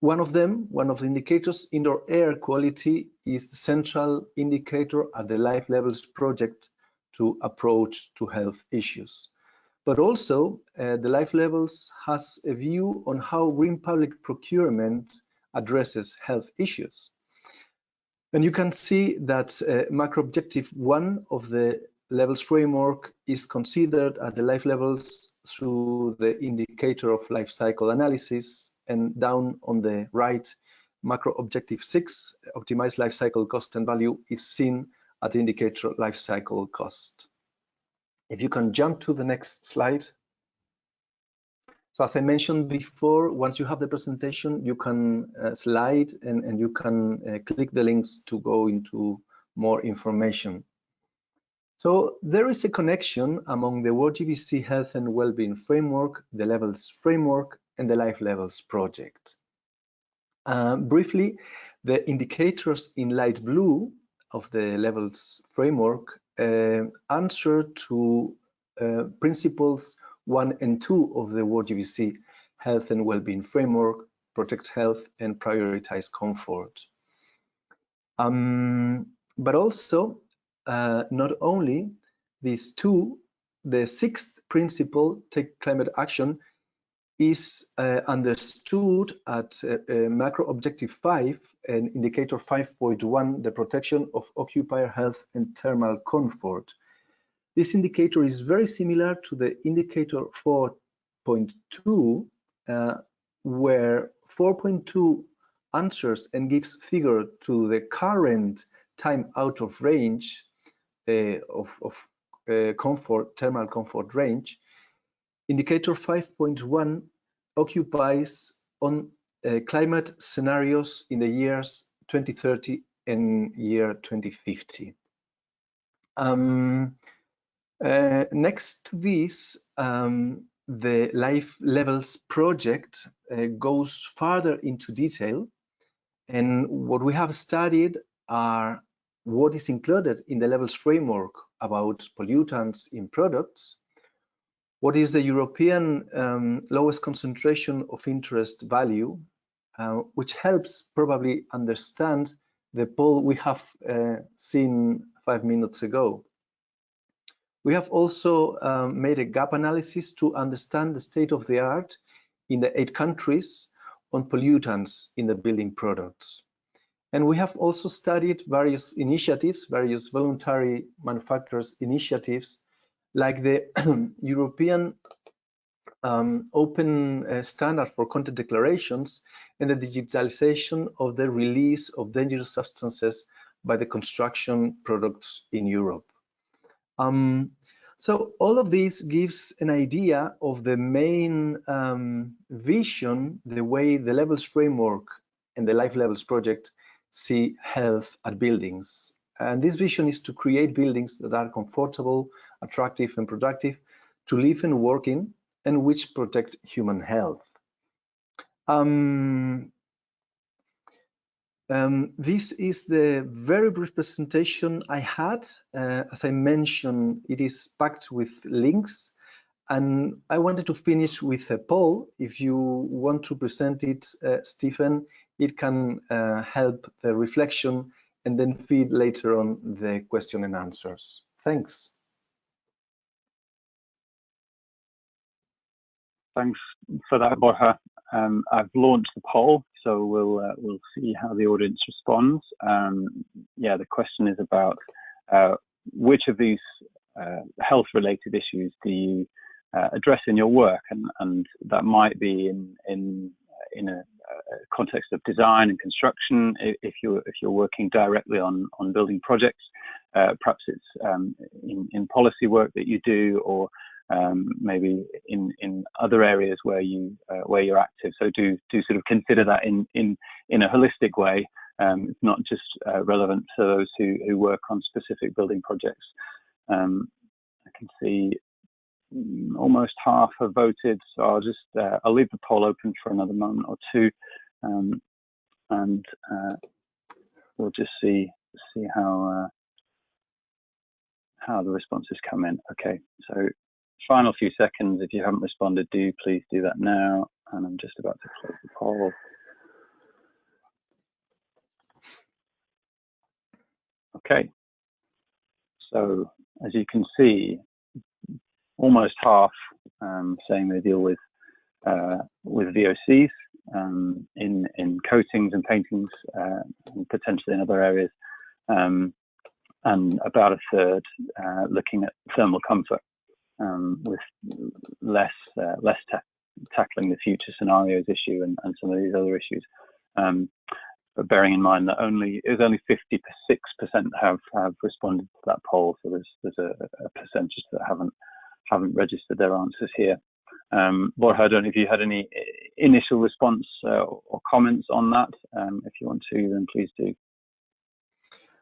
One of the indicators, indoor air quality, is the central indicator at the Life Levels project to approach to health issues. But also, the Life Levels has a view on how green public procurement addresses health issues. And you can see that macro objective 1 of the Levels framework is considered at the Life Levels through the indicator of life cycle analysis, and down on the right, macro objective 6, optimized life cycle cost and value, is seen at the indicator life cycle cost. If you can jump to the next slide. So as I mentioned before, once you have the presentation, you can slide and you can click the links to go into more information. So there is a connection among the WorldGBC Health and Wellbeing framework, the Levels framework, and the Life Levels project. Briefly, the indicators in light blue of the Levels framework answer to principles 1 and 2 of the WorldGBC Health and Wellbeing framework: protect health and prioritize comfort. But also, not only these 2, the 6th principle, take climate action, is understood at macro objective 5 and indicator 5.1, the protection of occupier health and thermal comfort. This indicator is very similar to the indicator 4.2, where 4.2 answers and gives figure to the current time out of range comfort, thermal comfort range. Indicator 5.1 occupies on climate scenarios in the years 2030 and year 2050. Next to this, the Life Levels project goes further into detail And what we have studied are what is included in the levels framework about pollutants in products, what is the European lowest concentration of interest value, which helps probably understand the poll we have seen 5 minutes ago. We have also made a gap analysis to understand the state of the art in the 8 countries on pollutants in the building products. And we have also studied various initiatives, various voluntary manufacturers initiatives, like the European open standard for content declarations and the digitalization of the release of dangerous substances by the construction products in Europe. So all of this gives an idea of the main vision, the way the levels framework and the Life Levels project see health at buildings. And this vision is to create buildings that are comfortable, attractive and productive to live and work in, and which protect human health. This is the very brief presentation I had. As I mentioned, it is packed with links, and I wanted to finish with a poll. If you want to present it, Stephen, it can help the reflection and then feed later on the question and answers. Thanks. Thanks for that, Borja. I've launched the poll, so we'll see how the audience responds. Yeah, the question is about which of these health-related issues do you address in your work, and that might be in a context of design and construction. If you're working directly on building projects, perhaps it's in policy work that you do, or maybe in other areas where you're active. So do sort of consider that in a holistic way. It's not just relevant to those who work on specific building projects. I can see almost half have voted, so I'll leave the poll open for another moment or two, and we'll just see how the responses come in. Okay, so final few seconds. If you haven't responded, please do that now. And I'm just about to close the poll. Okay, so as you can see, almost half saying they deal with VOCs in coatings and paintings, and potentially in other areas, and about a third looking at thermal comfort, with less tackling the future scenarios issue and some of these other issues. But bearing in mind that only 56% have responded to that poll, so there's a percentage that haven't registered their answers here. Borja, I don't know if you had any initial response or comments on that. If you want to, then please do.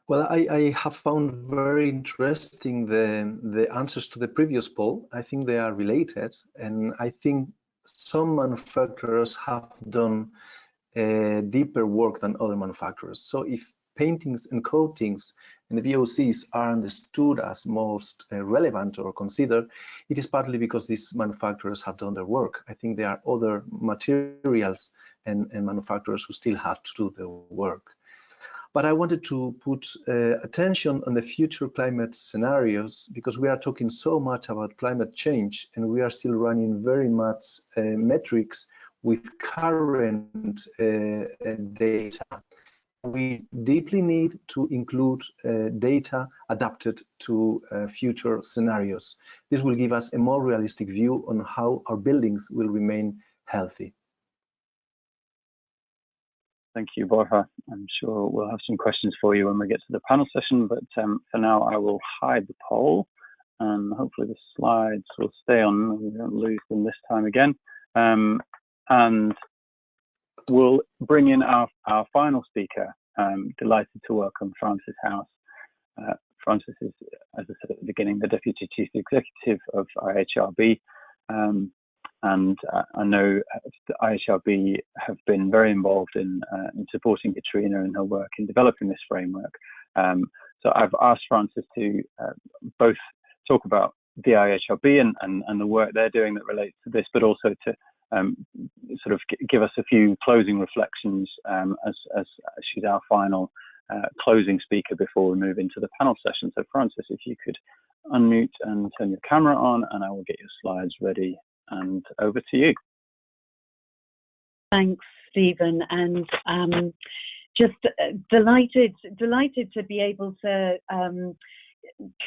Well, I have found very interesting the answers to the previous poll. I think they are related, and I think some manufacturers have done deeper work than other manufacturers. So if paintings and coatings and the VOCs are understood as most relevant or considered, it is partly because these manufacturers have done their work. I think there are other materials and manufacturers who still have to do the work. But I wanted to put attention on the future climate scenarios, because we are talking so much about climate change and we are still running very much metrics with current data. We deeply need to include data adapted to future scenarios. This will give us a more realistic view on how our buildings will remain healthy. Thank you, Borja. I'm sure we'll have some questions for you when we get to the panel session, but for now I will hide the poll, and hopefully the slides will stay on. We don't lose them this time again. And we'll bring in our final speaker. Delighted to welcome Francis House. Francis is, as I said at the beginning, the Deputy Chief Executive of IHRB, and I know the IHRB have been very involved in supporting Catriona in her work in developing this framework. So I've asked Francis to both talk about the IHRB and the work they're doing that relates to this, but also to sort of give us a few closing reflections as she's our final closing speaker before we move into the panel session. So Francis, if you could unmute and turn your camera on, and I will get your slides ready, and over to you. Thanks, Stephen, and just delighted to be able to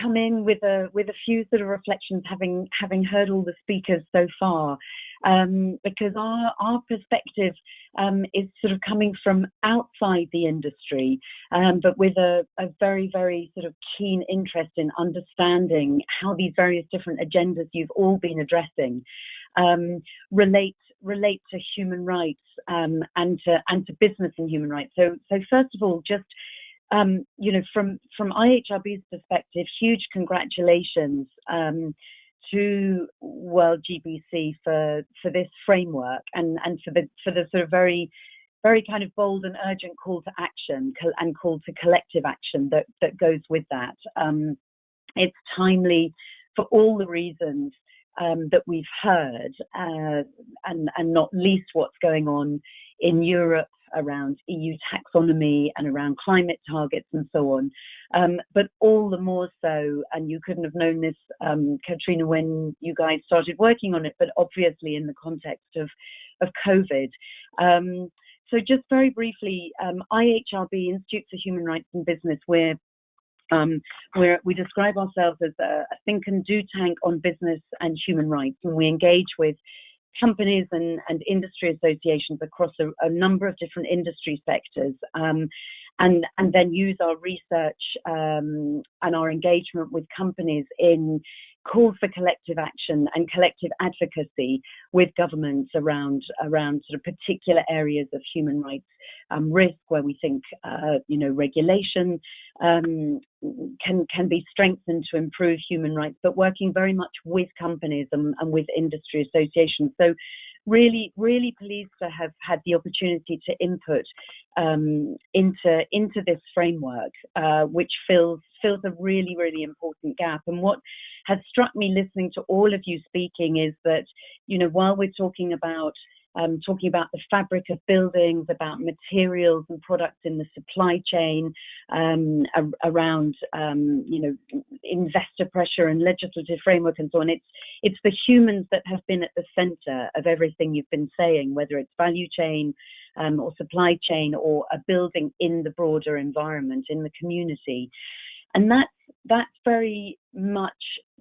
come in with a few sort of reflections, having heard all the speakers so far, because our perspective is sort of coming from outside the industry, but with a very, very sort of keen interest in understanding how these various different agendas you've all been addressing relate to human rights and to business and human rights. So first of all, just you know, from IHRB's perspective, huge congratulations to WorldGBC for this framework and for the sort of very kind of bold and urgent call to action and call to collective action that goes with that. It's timely for all the reasons that we've heard, and not least what's going on in Europe around EU taxonomy and around climate targets and so on. But all the more so, and you couldn't have known this, Catriona, when you guys started working on it, but obviously in the context of COVID. So just very briefly, IHRB, Institute for Human Rights and Business, we describe ourselves as a think and do tank on business and human rights, and we engage with companies and industry associations across a number of different industry sectors, and then use our research and our engagement with companies in calls for collective action and collective advocacy with governments around sort of particular areas of human rights risk, where we think you know, regulation can be strengthened to improve human rights, but working very much with companies and with industry associations. So really pleased to have had the opportunity to input into this framework, which fills a really important gap. And what has struck me listening to all of you speaking is that, you know, while we're talking about the fabric of buildings, about materials and products in the supply chain, around you know, investor pressure and legislative framework and so on, it's the humans that have been at the centre of everything you've been saying, whether it's value chain or supply chain or a building in the broader environment, in the community. And that's very much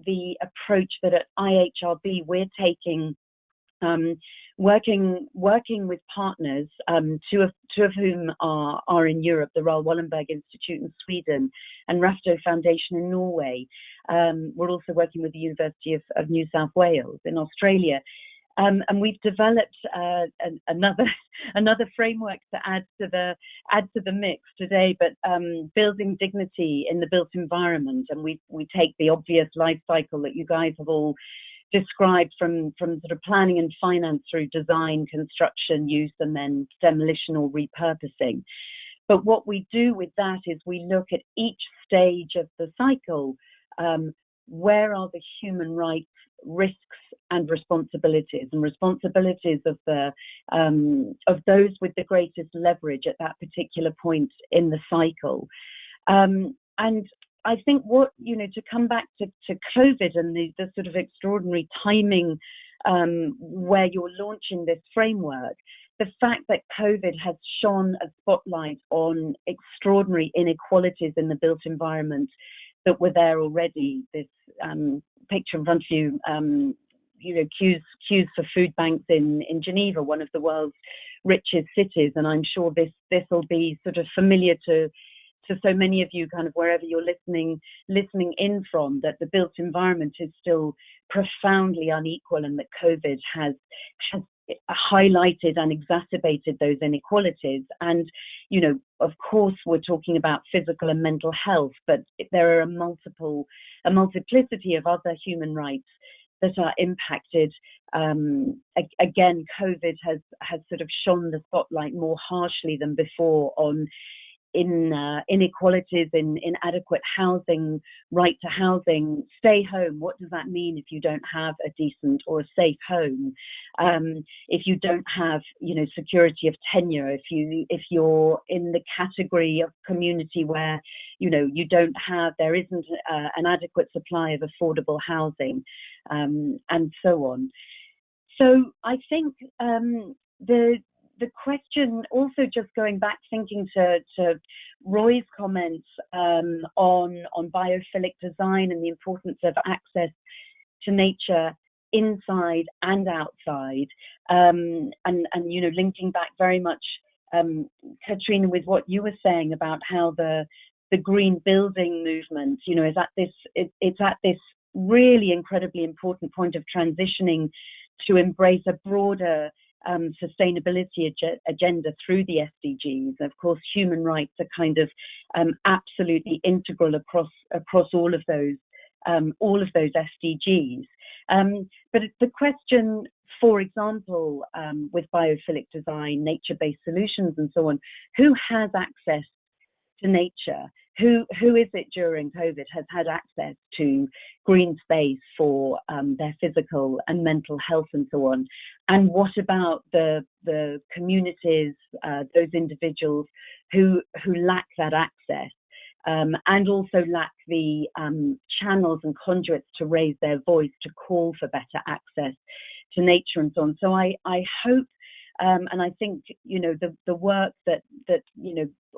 the approach that at IHRB we're taking, working with partners, two of whom are in Europe, the Raoul Wallenberg Institute in Sweden and Rafto Foundation in Norway. We're also working with the University of New South Wales in Australia. And we've developed another framework to add to the mix today, but building dignity in the built environment. And we take the obvious life cycle that you guys have all described from sort of planning and finance through design, construction, use, and then demolition or repurposing. But what we do with that is we look at each stage of the cycle. Where are the human rights risks and responsibilities of the of those with the greatest leverage at that particular point in the cycle? And I think what, you know, to come back to COVID and the sort of extraordinary timing where you're launching this framework, the fact that COVID has shone a spotlight on extraordinary inequalities in the built environment that were there already. This picture in front of you, you know, queues for food banks in Geneva, one of the world's richest cities, and I'm sure this will be sort of familiar to so many of you, kind of wherever you're listening in from, that the built environment is still profoundly unequal, and that COVID has highlighted and exacerbated those inequalities. And, you know, of course, we're talking about physical and mental health, but there are a multiplicity of other human rights impacted. Again, COVID has sort of shone the spotlight more harshly than before on inequalities in adequate housing, right to housing, stay home. What does that mean if you don't have a decent or a safe home? If you don't have, security of tenure, if you're in the category of community where, there isn't an adequate supply of affordable housing, and so on. So I think the question, also just going back, thinking to Roy's comments on biophilic design and the importance of access to nature inside and outside, and linking back very much, Catriona, with what you were saying about how the green building movement, it's at this really incredibly important point of transitioning to embrace a broader sustainability agenda through the SDGs. Of course, human rights are kind of absolutely integral across all of those SDGs. But the question, for example, with biophilic design, nature-based solutions, and so on, who has access to nature? Who is it during COVID has had access to green space for their physical and mental health and so on? And what about the communities, those individuals who lack that access, and also lack the channels and conduits to raise their voice, to call for better access to nature and so on? So I hope, and I think, the work that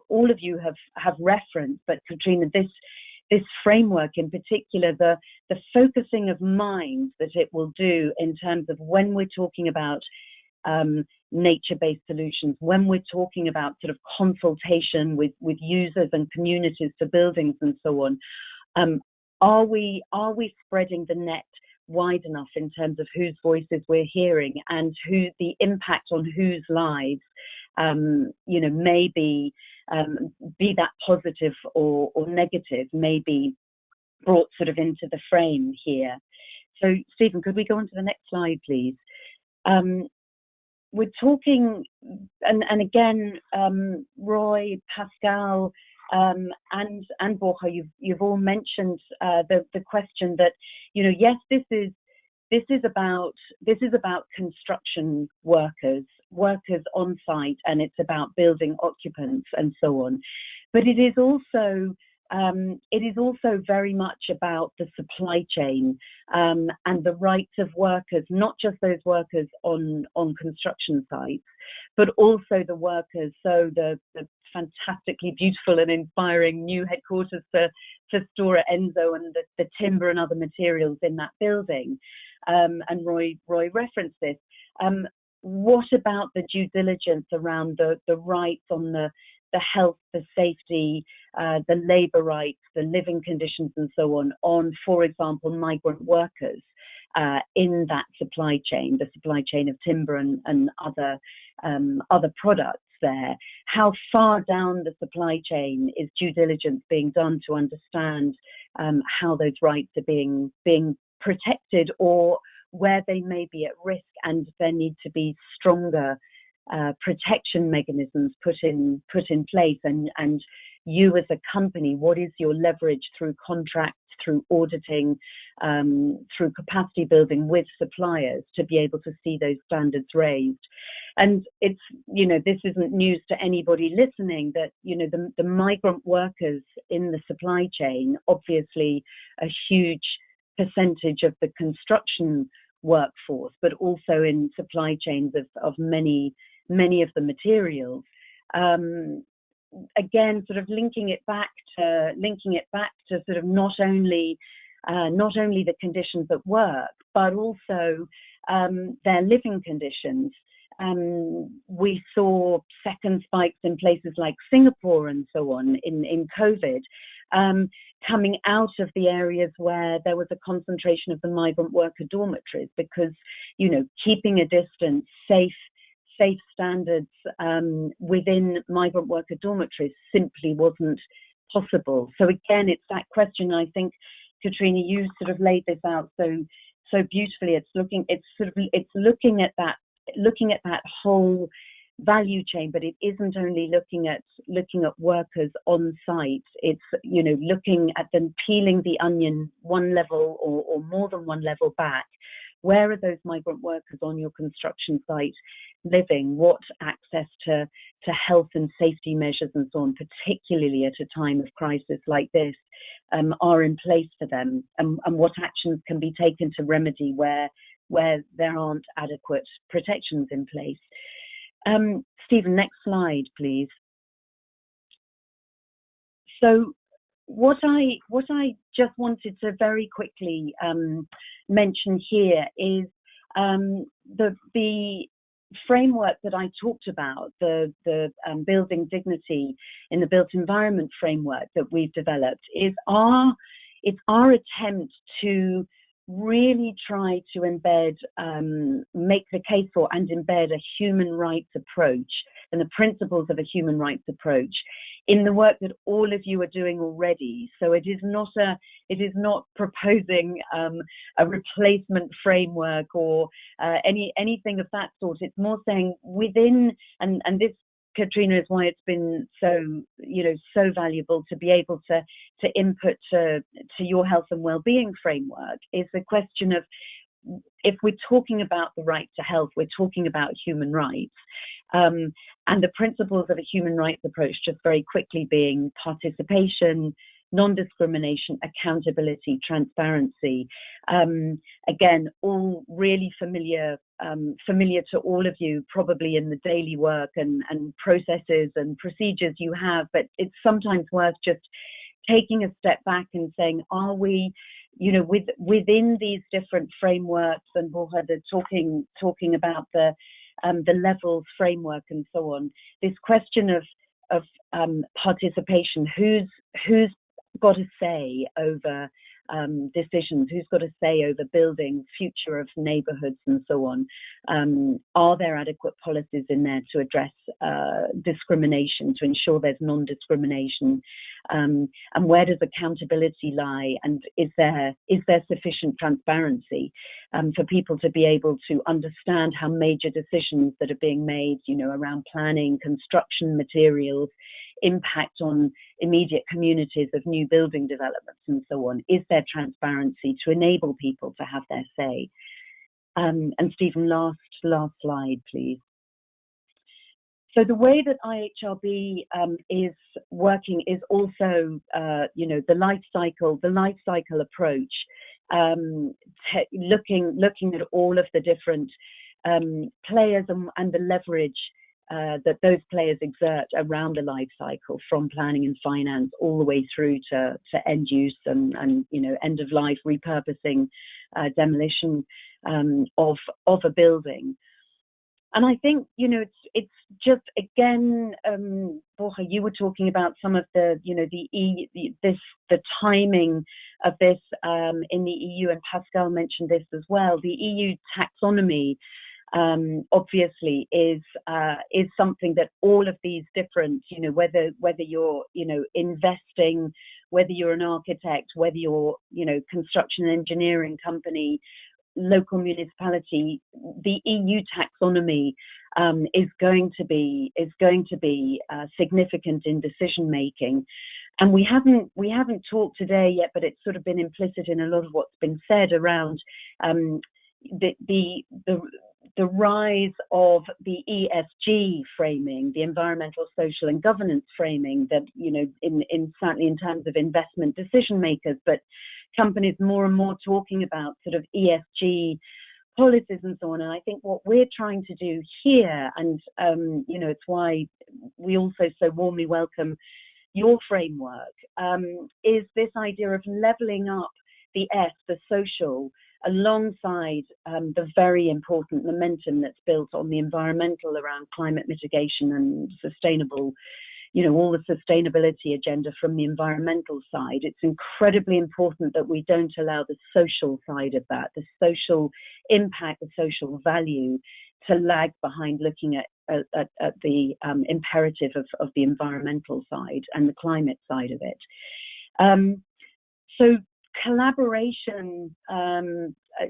all of you have referenced, but Catriona, this framework in particular, the focusing of mind that it will do in terms of when we're talking about nature-based solutions, when we're talking about sort of consultation with users and communities for buildings and so on, are we spreading the net wide enough in terms of whose voices we're hearing, and who the impact on whose lives may be that positive or negative, may be brought sort of into the frame here. So Stephen, could we go on to the next slide, please? We're talking, and again, Roy, Pascal, and Borja, you've all mentioned the question that, yes, this is about construction workers on site, and it's about building occupants and so on. But it is also very much about the supply chain, and the rights of workers, not just those workers on construction sites, but also the workers. So the fantastically beautiful and inspiring new headquarters for Stora, Enso, and the timber and other materials in that building. And Roy referenced this. What about the due diligence around the rights on the health, the safety, the labour rights, the living conditions, and so on, for example, migrant workers in that supply chain, the supply chain of timber and other products there? How far down the supply chain is due diligence being done to understand how those rights are being protected, or where they may be at risk, and there need to be stronger protection mechanisms put in place? And you as a company, what is your leverage through contracts, through auditing, through capacity building with suppliers to be able to see those standards raised? And it's, this isn't news to anybody listening, that, the migrant workers in the supply chain, obviously a huge percentage of the construction workforce, but also in supply chains of many of the materials. Again, sort of linking it back to sort of not only the conditions at work, but also their living conditions. We saw second spikes in places like Singapore and so on in COVID, coming out of the areas where there was a concentration of the migrant worker dormitories, because, keeping a distance, safe standards within migrant worker dormitories simply wasn't possible. So again, it's that question. I think, Catriona, you sort of laid this out so so beautifully. It's looking at that whole value chain, but it isn't only looking at workers on site. It's, you know, looking at them, peeling the onion one level or more than one level back. Where are those migrant workers on your construction site living? What access to health and safety measures and so on, particularly at a time of crisis like this, are in place for them, and what actions can be taken to remedy where there aren't adequate protections in place. Stephen, next slide, please. So what I just wanted to very quickly mention here is the framework that I talked about, the building dignity in the built environment framework that we've developed, is our attempt to really try to embed, make the case for and embed a human rights approach and the principles of a human rights approach in the work that all of you are doing already. So it is not proposing a replacement framework or anything of that sort. It's more saying within, and this, Catriona, is why it's been so, you know, so valuable to be able to input to your health and well-being framework, is the question of, if we're talking about the right to health, we're talking about human rights. And the principles of a human rights approach, just very quickly, being participation, non-discrimination, accountability, transparency. Again, all really familiar to all of you, probably in the daily work and processes and procedures you have, but it's sometimes worth just taking a step back and saying, are we, you know, within these different frameworks, and Borja, talking about the levels framework and so on, this question of participation, who's got a say over decisions, who's got a say over building future of neighbourhoods and so on. Are there adequate policies in there to address discrimination, to ensure there's non-discrimination? And where does accountability lie? And is there sufficient transparency for people to be able to understand how major decisions that are being made, you know, around planning, construction materials, impact on immediate communities of new building developments and so on? Is there transparency to enable people to have their say? And Stephen, last slide, please. So the way that IHRB is working is also, you know, the life cycle approach, looking at all of the different players and the leverage that those players exert around the life cycle, from planning and finance all the way through to end use and you know, end of life, repurposing, demolition of a building. And I think, you know, it's just, again, Borja, you were talking about some of the, you know, the timing of this in the EU, and Pascal mentioned this as well. The EU taxonomy obviously is something that all of these different, you know, whether you're, you know, investing, whether you're an architect, whether you're, you know, construction and engineering company, local municipality, the EU taxonomy is going to be significant in decision making. And we haven't talked today yet, but it's sort of been implicit in a lot of what's been said around the rise of the ESG framing, the environmental, social and governance framing, that, you know, certainly in terms of investment decision makers, but companies more and more talking about sort of ESG policies and so on. And I think what we're trying to do here, and you know, it's why we also so warmly welcome your framework, is this idea of levelling up the S, the social, alongside the very important momentum that's built on the environmental around climate mitigation and sustainable, you know, all the sustainability agenda from the environmental side. It's incredibly important that we don't allow the social side of that, the social impact, the social value, to lag behind looking at the imperative of the environmental side and the climate side of it. So collaboration,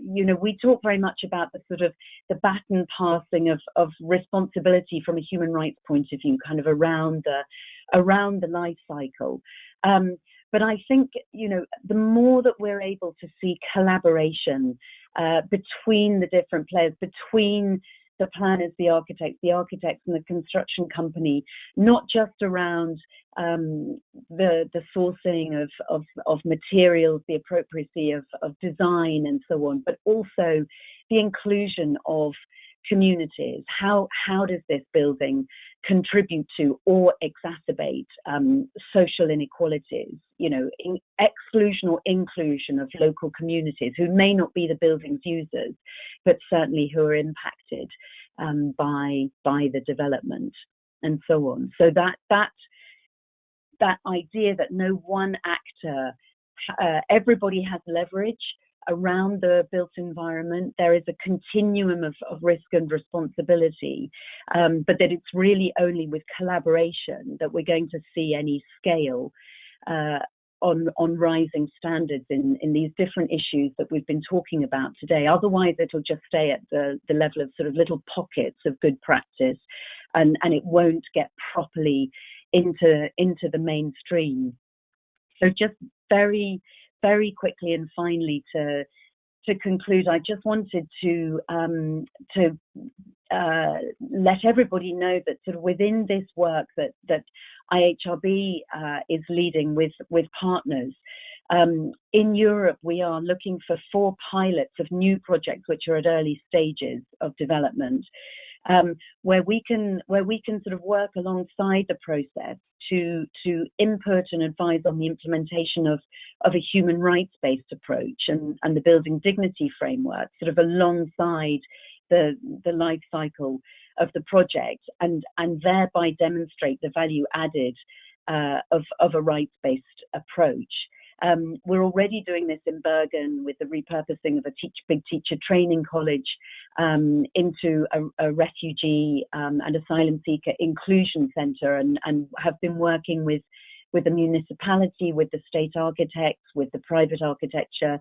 you know, we talk very much about the sort of the baton passing of responsibility from a human rights point of view, kind of around the life cycle. But I think, you know, the more that we're able to see collaboration between the different players, between the planners, the architects and the construction company, not just around the sourcing of materials, the appropriacy of design and so on, but also the inclusion of communities. How does this building contribute to or exacerbate social inequalities? You know, exclusion or inclusion of local communities who may not be the building's users, but certainly who are impacted by the development and so on. So that idea that no one actor, everybody has leverage around the built environment. There is a continuum of risk and responsibility, but that it's really only with collaboration that we're going to see any scale on rising standards in these different issues that we've been talking about today. Otherwise, it'll just stay at the level of sort of little pockets of good practice, and it won't get properly into the mainstream. So just very, very quickly and finally to conclude, I just wanted to let everybody know that sort of within this work that IHRB is leading with partners, in Europe we are looking for 4 pilots of new projects which are at early stages of development, where we can sort of work alongside the process to input and advise on the implementation of a human rights-based approach and the building dignity framework, sort of alongside the life cycle of the project, and thereby demonstrate the value added of a rights-based approach. We're already doing this in Bergen with the repurposing of a big teacher training college into a refugee and asylum seeker inclusion centre, and have been working with the municipality, with the state architects, with the private architecture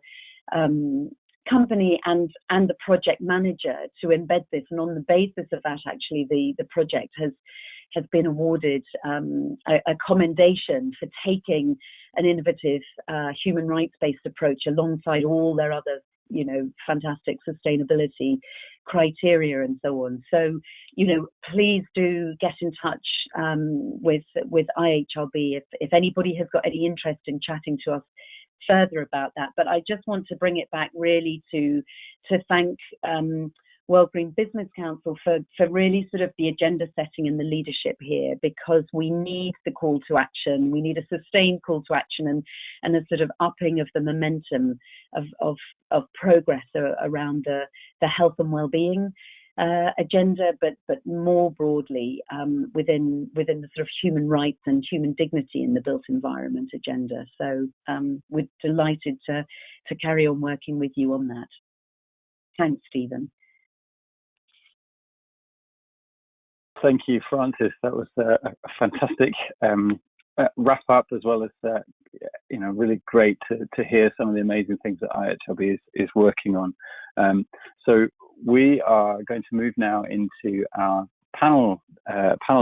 company and the project manager to embed this. And on the basis of that, actually, the project has been awarded a commendation for taking an innovative human rights-based approach alongside all their other, you know, fantastic sustainability criteria and so on. So, you know, please do get in touch with IHRB if anybody has got any interest in chatting to us further about that. But I just want to bring it back really to thank World Green Business Council for really sort of the agenda setting and the leadership here, because we need the call to action. We need a sustained call to action and a sort of upping of the momentum of progress around the health and well-being agenda, but more broadly within the sort of human rights and human dignity in the built environment agenda. So we're delighted to carry on working with you on that. Thanks, Stephen. Thank you, Francis. That was a fantastic wrap up, as well as you know, really great to hear some of the amazing things that IHRB is working on. So we are going to move now into our panel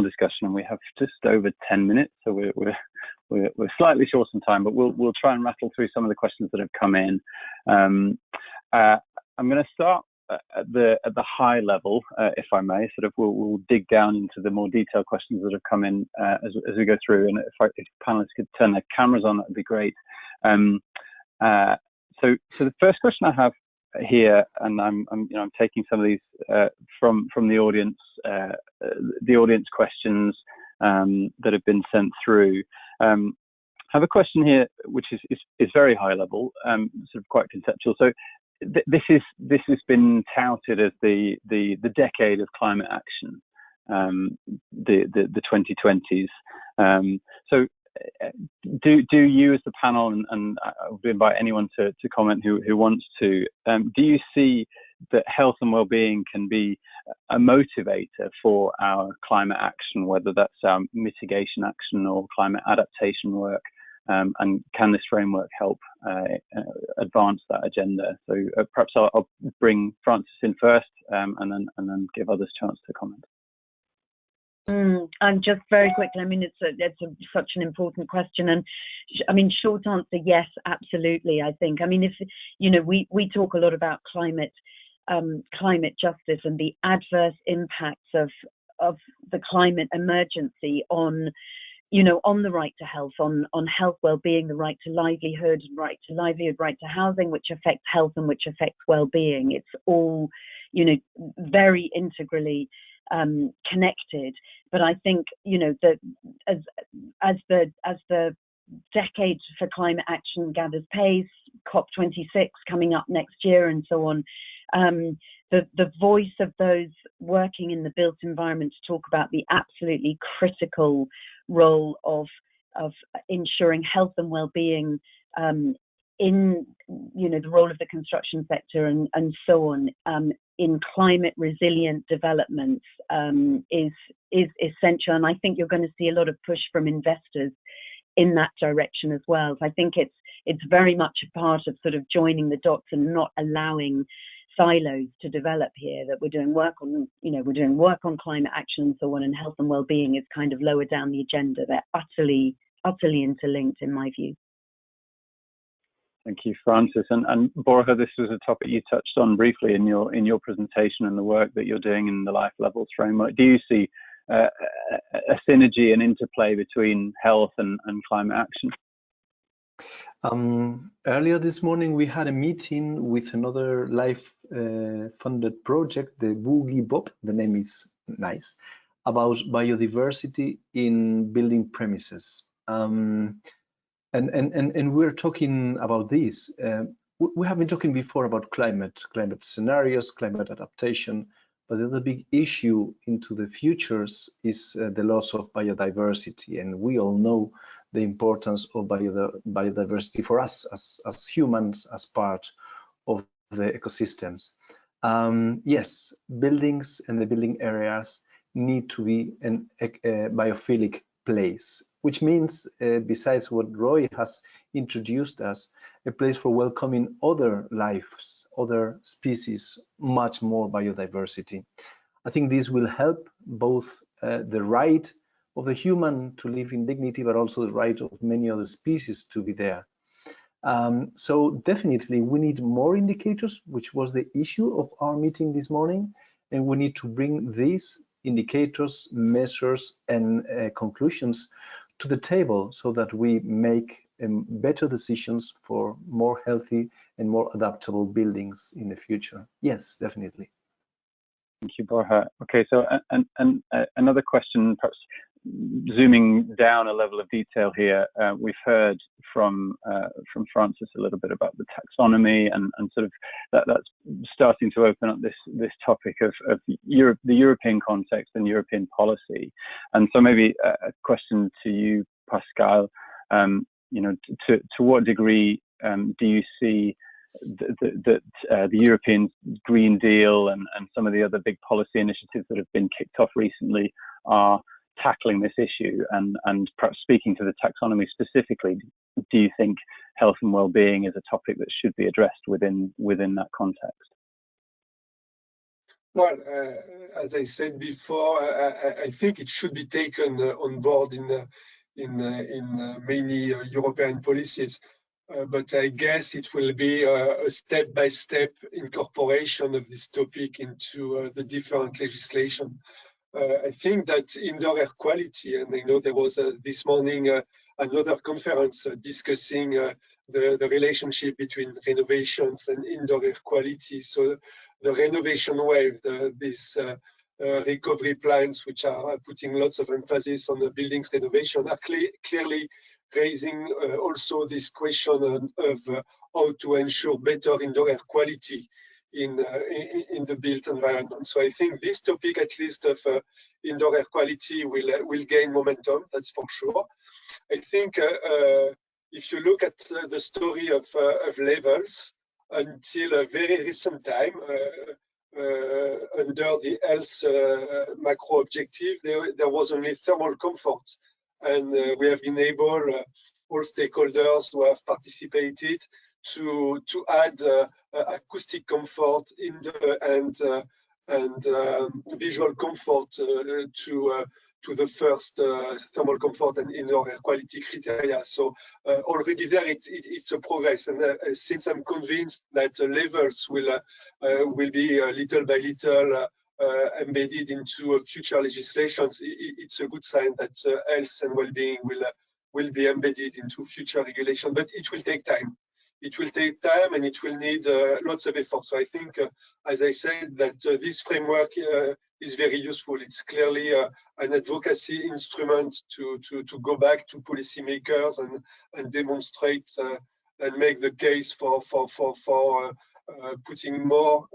discussion, and we have just over 10 minutes, so we're slightly short on time, but we'll try and rattle through some of the questions that have come in. I'm going to start at the high level, if I may. Sort of we'll dig down into the more detailed questions that have come in as we go through, and if panelists could turn their cameras on, that would be great. So the first question I have here, and I'm taking some of these from the audience questions that have been sent through. I have a question here which is very high level, sort of quite conceptual. So this has been touted as the decade of climate action, the 2020s. So do you, as the panel, and I'll invite anyone to comment who wants to, do you see that health and well-being can be a motivator for our climate action, whether that's our mitigation action or climate adaptation work? and can this framework help advance that agenda? So perhaps I'll bring Francis in first, and then give others a chance to comment. And just very quickly, I mean, it's such an important question, and I mean, short answer, yes, absolutely. I think, I mean, if you know, we talk a lot about climate justice and the adverse impacts of the climate emergency on, you know, on the right to health, on health, well-being, the right to livelihood, right to housing, which affects health and which affects well-being. It's all, you know, very integrally connected. But I think, you know, that as the decade for climate action gathers pace, COP26 coming up next year and so on, the voice of those working in the built environment to talk about the absolutely critical role of ensuring health and well-being in, you know, the role of the construction sector and so on in climate resilient developments is essential. And I think you're going to see a lot of push from investors in that direction as well. So I think it's very much a part of sort of joining the dots and not allowing silos to develop here, that we're doing work on, you know, we're doing work on climate action and so on, and health and well-being is kind of lower down the agenda. They're utterly interlinked in my view. Thank you, Francis. And Borja, this was a topic you touched on briefly in your presentation and the work that you're doing in the Life Levels framework. Do you see a synergy and interplay between health and climate action? Earlier this morning, we had a meeting with another life funded project, the Boogie Bob, the name is nice, about biodiversity in building premises. And we're talking about this. We have been talking before about climate scenarios, climate adaptation, but the other big issue into the futures is the loss of biodiversity. And we all know the importance of biodiversity for us as humans, as part of the ecosystems. Yes, buildings and the building areas need to be a biophilic place, which means, besides what Roy has introduced us, a place for welcoming other lives, other species, much more biodiversity. I think this will help both the right of the human to live in dignity, but also the right of many other species to be there. So definitely we need more indicators, which was the issue of our meeting this morning, and we need to bring these indicators, measures, and conclusions to the table so that we make better decisions for more healthy and more adaptable buildings in the future. Yes, definitely. Thank you, Borja. Okay, so another question, perhaps zooming down a level of detail here. We've heard from Francis a little bit about the taxonomy and sort of that's starting to open up this topic of Europe, the European context and European policy. And so maybe a question to you, Pascal. You know, to what degree do you see that the European Green Deal and some of the other big policy initiatives that have been kicked off recently are tackling this issue? And perhaps speaking to the taxonomy specifically, do you think health and well-being is a topic that should be addressed within that context? Well, as I said before, I think it should be taken on board in many European policies. But I guess it will be a step-by-step incorporation of this topic into the different legislation. I think that indoor air quality, and I know there was this morning another conference discussing the relationship between renovations and indoor air quality. So the renovation wave, these recovery plans, which are putting lots of emphasis on the buildings renovation, are clearly raising also this question of how to ensure better indoor air quality in the built environment. So I think this topic, at least of indoor air quality, will gain momentum. That's for sure. I think if you look at the story of levels, until a very recent time, under the health macro objective, there was only thermal comfort. And we have been able all stakeholders who have participated to add acoustic comfort in the and visual comfort to the first thermal comfort and indoor air quality criteria. So already there, it's a progress. And since I'm convinced that levels will be little by little embedded into future legislations, it's a good sign that health and well-being will be embedded into future regulation. But it will take time. It will take time, and it will need lots of effort. So I think, as I said, that this framework is very useful. It's clearly an advocacy instrument to go back to policymakers and demonstrate and make the case for putting more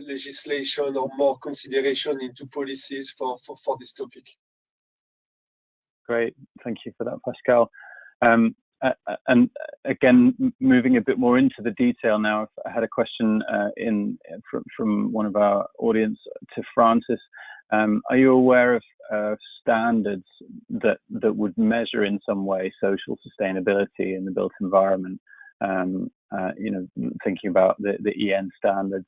legislation or more consideration into policies for this topic. Great, thank you for that, Pascal. And again, moving a bit more into the detail now, I had a question from one of our audience to Francis. Are you aware of standards that would measure in some way social sustainability in the built environment? You know, thinking about the EN standards.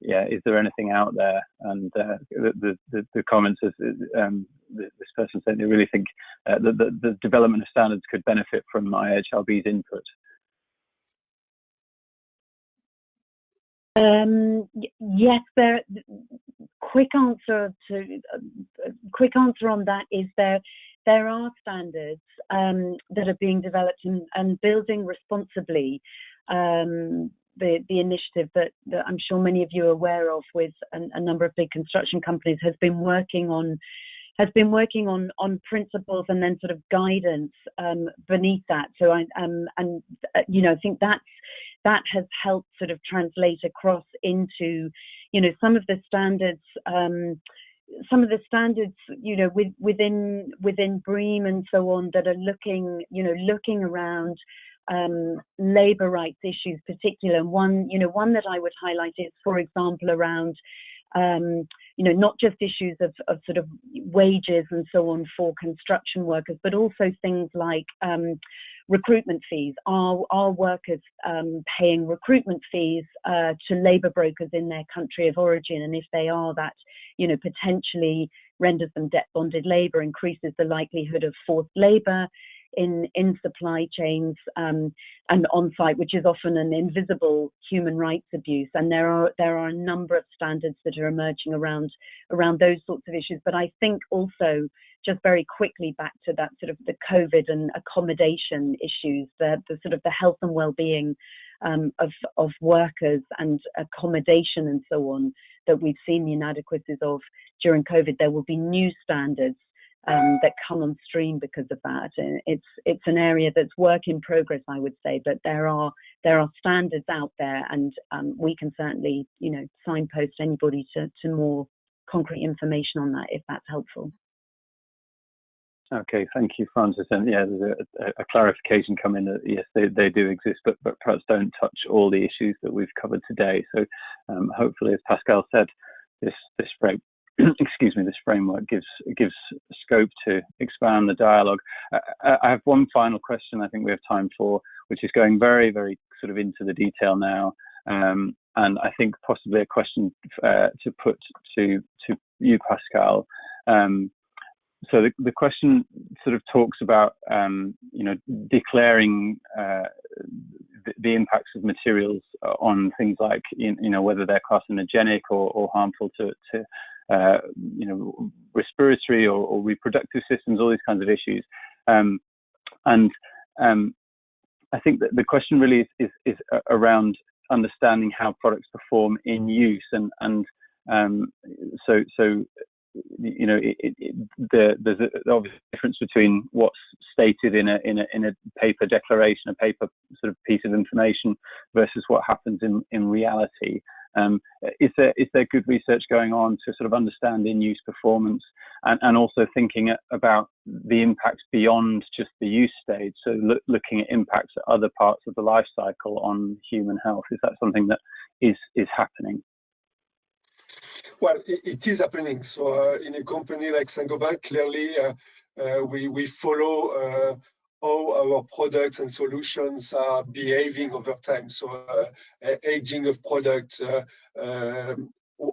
Yeah, is there anything out there? And the comments is this person said they really think the development of standards could benefit from IHRB's input. Yes, quick answer on that is there are standards that are being developed and building responsibly. The initiative that I'm sure many of you are aware of, with a number of big construction companies, has been working on principles and then sort of guidance beneath that. So you know, I think that has helped sort of translate across into, you know, some of the standards, you know, within BREEAM and so on, that are looking around labour rights issues, particular. One that I would highlight is, for example, around you know, not just issues of sort of wages and so on for construction workers, but also things like recruitment fees. Are workers paying recruitment fees to labour brokers in their country of origin? And if they are, that, you know, potentially renders them debt bonded labour, increases the likelihood of forced labour in supply chains and on site, which is often an invisible human rights abuse. And there are a number of standards that are emerging around those sorts of issues. But I think also, just very quickly back to that sort of the COVID and accommodation issues, the sort of the health and well-being of workers and accommodation and so on, that we've seen the inadequacies of during COVID. There will be new standards that come on stream because of that. And it's an area that's work in progress, I would say, but there are standards out there, and we can certainly, you know, signpost anybody to more concrete information on that, if that's helpful. Okay, thank you, Francis. And yeah, there's a clarification coming that yes, they do exist, but perhaps don't touch all the issues that we've covered today. So hopefully, as Pascal said, this framework gives scope to expand the dialogue. I have one final question I think we have time for, which is going very, very sort of into the detail now, and I think possibly a question to put to you, Pascal. So the question sort of talks about you know, declaring the impacts of materials on things like, you know, whether they're carcinogenic or harmful to you know, respiratory or reproductive systems, all these kinds of issues. And I think that the question really is around understanding how products perform in use, and so you know, there's an obvious difference between what's stated in a paper declaration, a paper sort of piece of information, versus what happens in reality. Is there good research going on to sort of understand in-use performance, and also thinking about the impacts beyond just the use stage? So looking at impacts at other parts of the life cycle on human health. Is that something that is happening? Well, it is happening. So in a company like Saint-Gobain, clearly we follow how our products and solutions are behaving over time. So aging of product,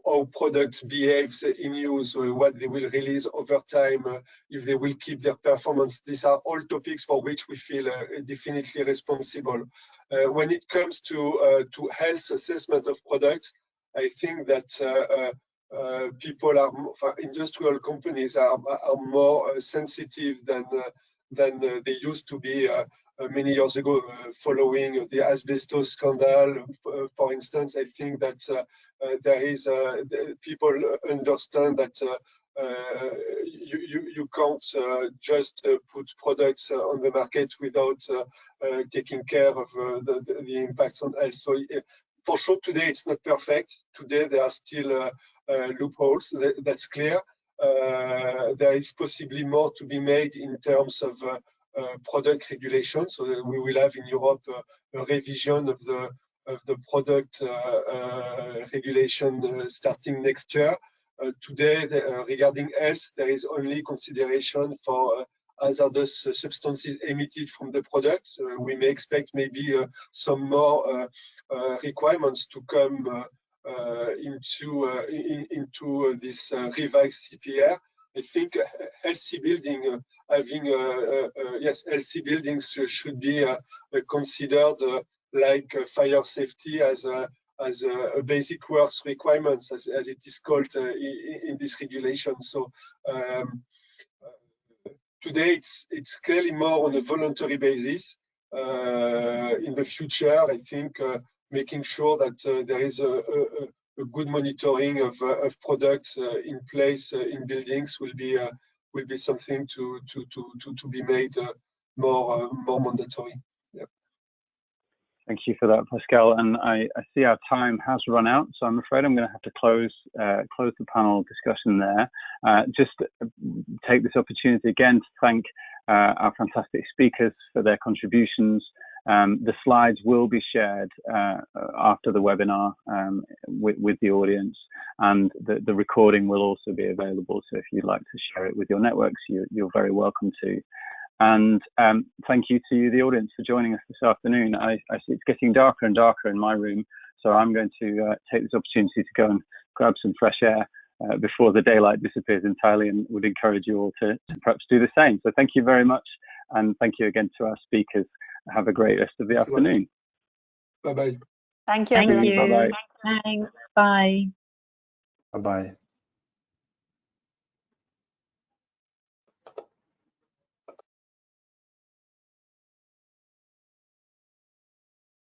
how products behave in use, what they will release over time, if they will keep their performance. These are all topics for which we feel definitely responsible. When it comes to health assessment of products, I think that people are, industrial companies are more sensitive than they used to be many years ago, following the asbestos scandal, for instance. I think that there is people understand that you can't just put products on the market without taking care of the impacts on health. So for sure, today it's not perfect. Today there are still loopholes. That's clear. There is possibly more to be made in terms of product regulation. So we will have in Europe a revision of the product regulation starting next year. Today, regarding health, there is only consideration for hazardous substances emitted from the products. We may expect maybe some more requirements to come into this revised CPR. I think healthy building, healthy buildings should be considered like fire safety as a basic works requirements, as it is called in this regulation. So today it's clearly more on a voluntary basis. In the future, I think making sure that there is a good monitoring of products in place in buildings will be something to be made more mandatory. Yep. Thank you for that, Pascal. And I see our time has run out, so I'm afraid I'm going to have to close the panel discussion there. Just take this opportunity again to thank our fantastic speakers for their contributions. The slides will be shared after the webinar with the audience, and the recording will also be available. So if you'd like to share it with your networks, you're very welcome to. And thank you to the audience for joining us this afternoon. I see it's getting darker and darker in my room, so I'm going to take this opportunity to go and grab some fresh air before the daylight disappears entirely, and would encourage you all to perhaps do the same. So thank you very much, and thank you again to our speakers. Have a great rest of the afternoon. Bye-bye. Thank you. Thank you. Bye-bye. Thanks. Bye. Bye-bye.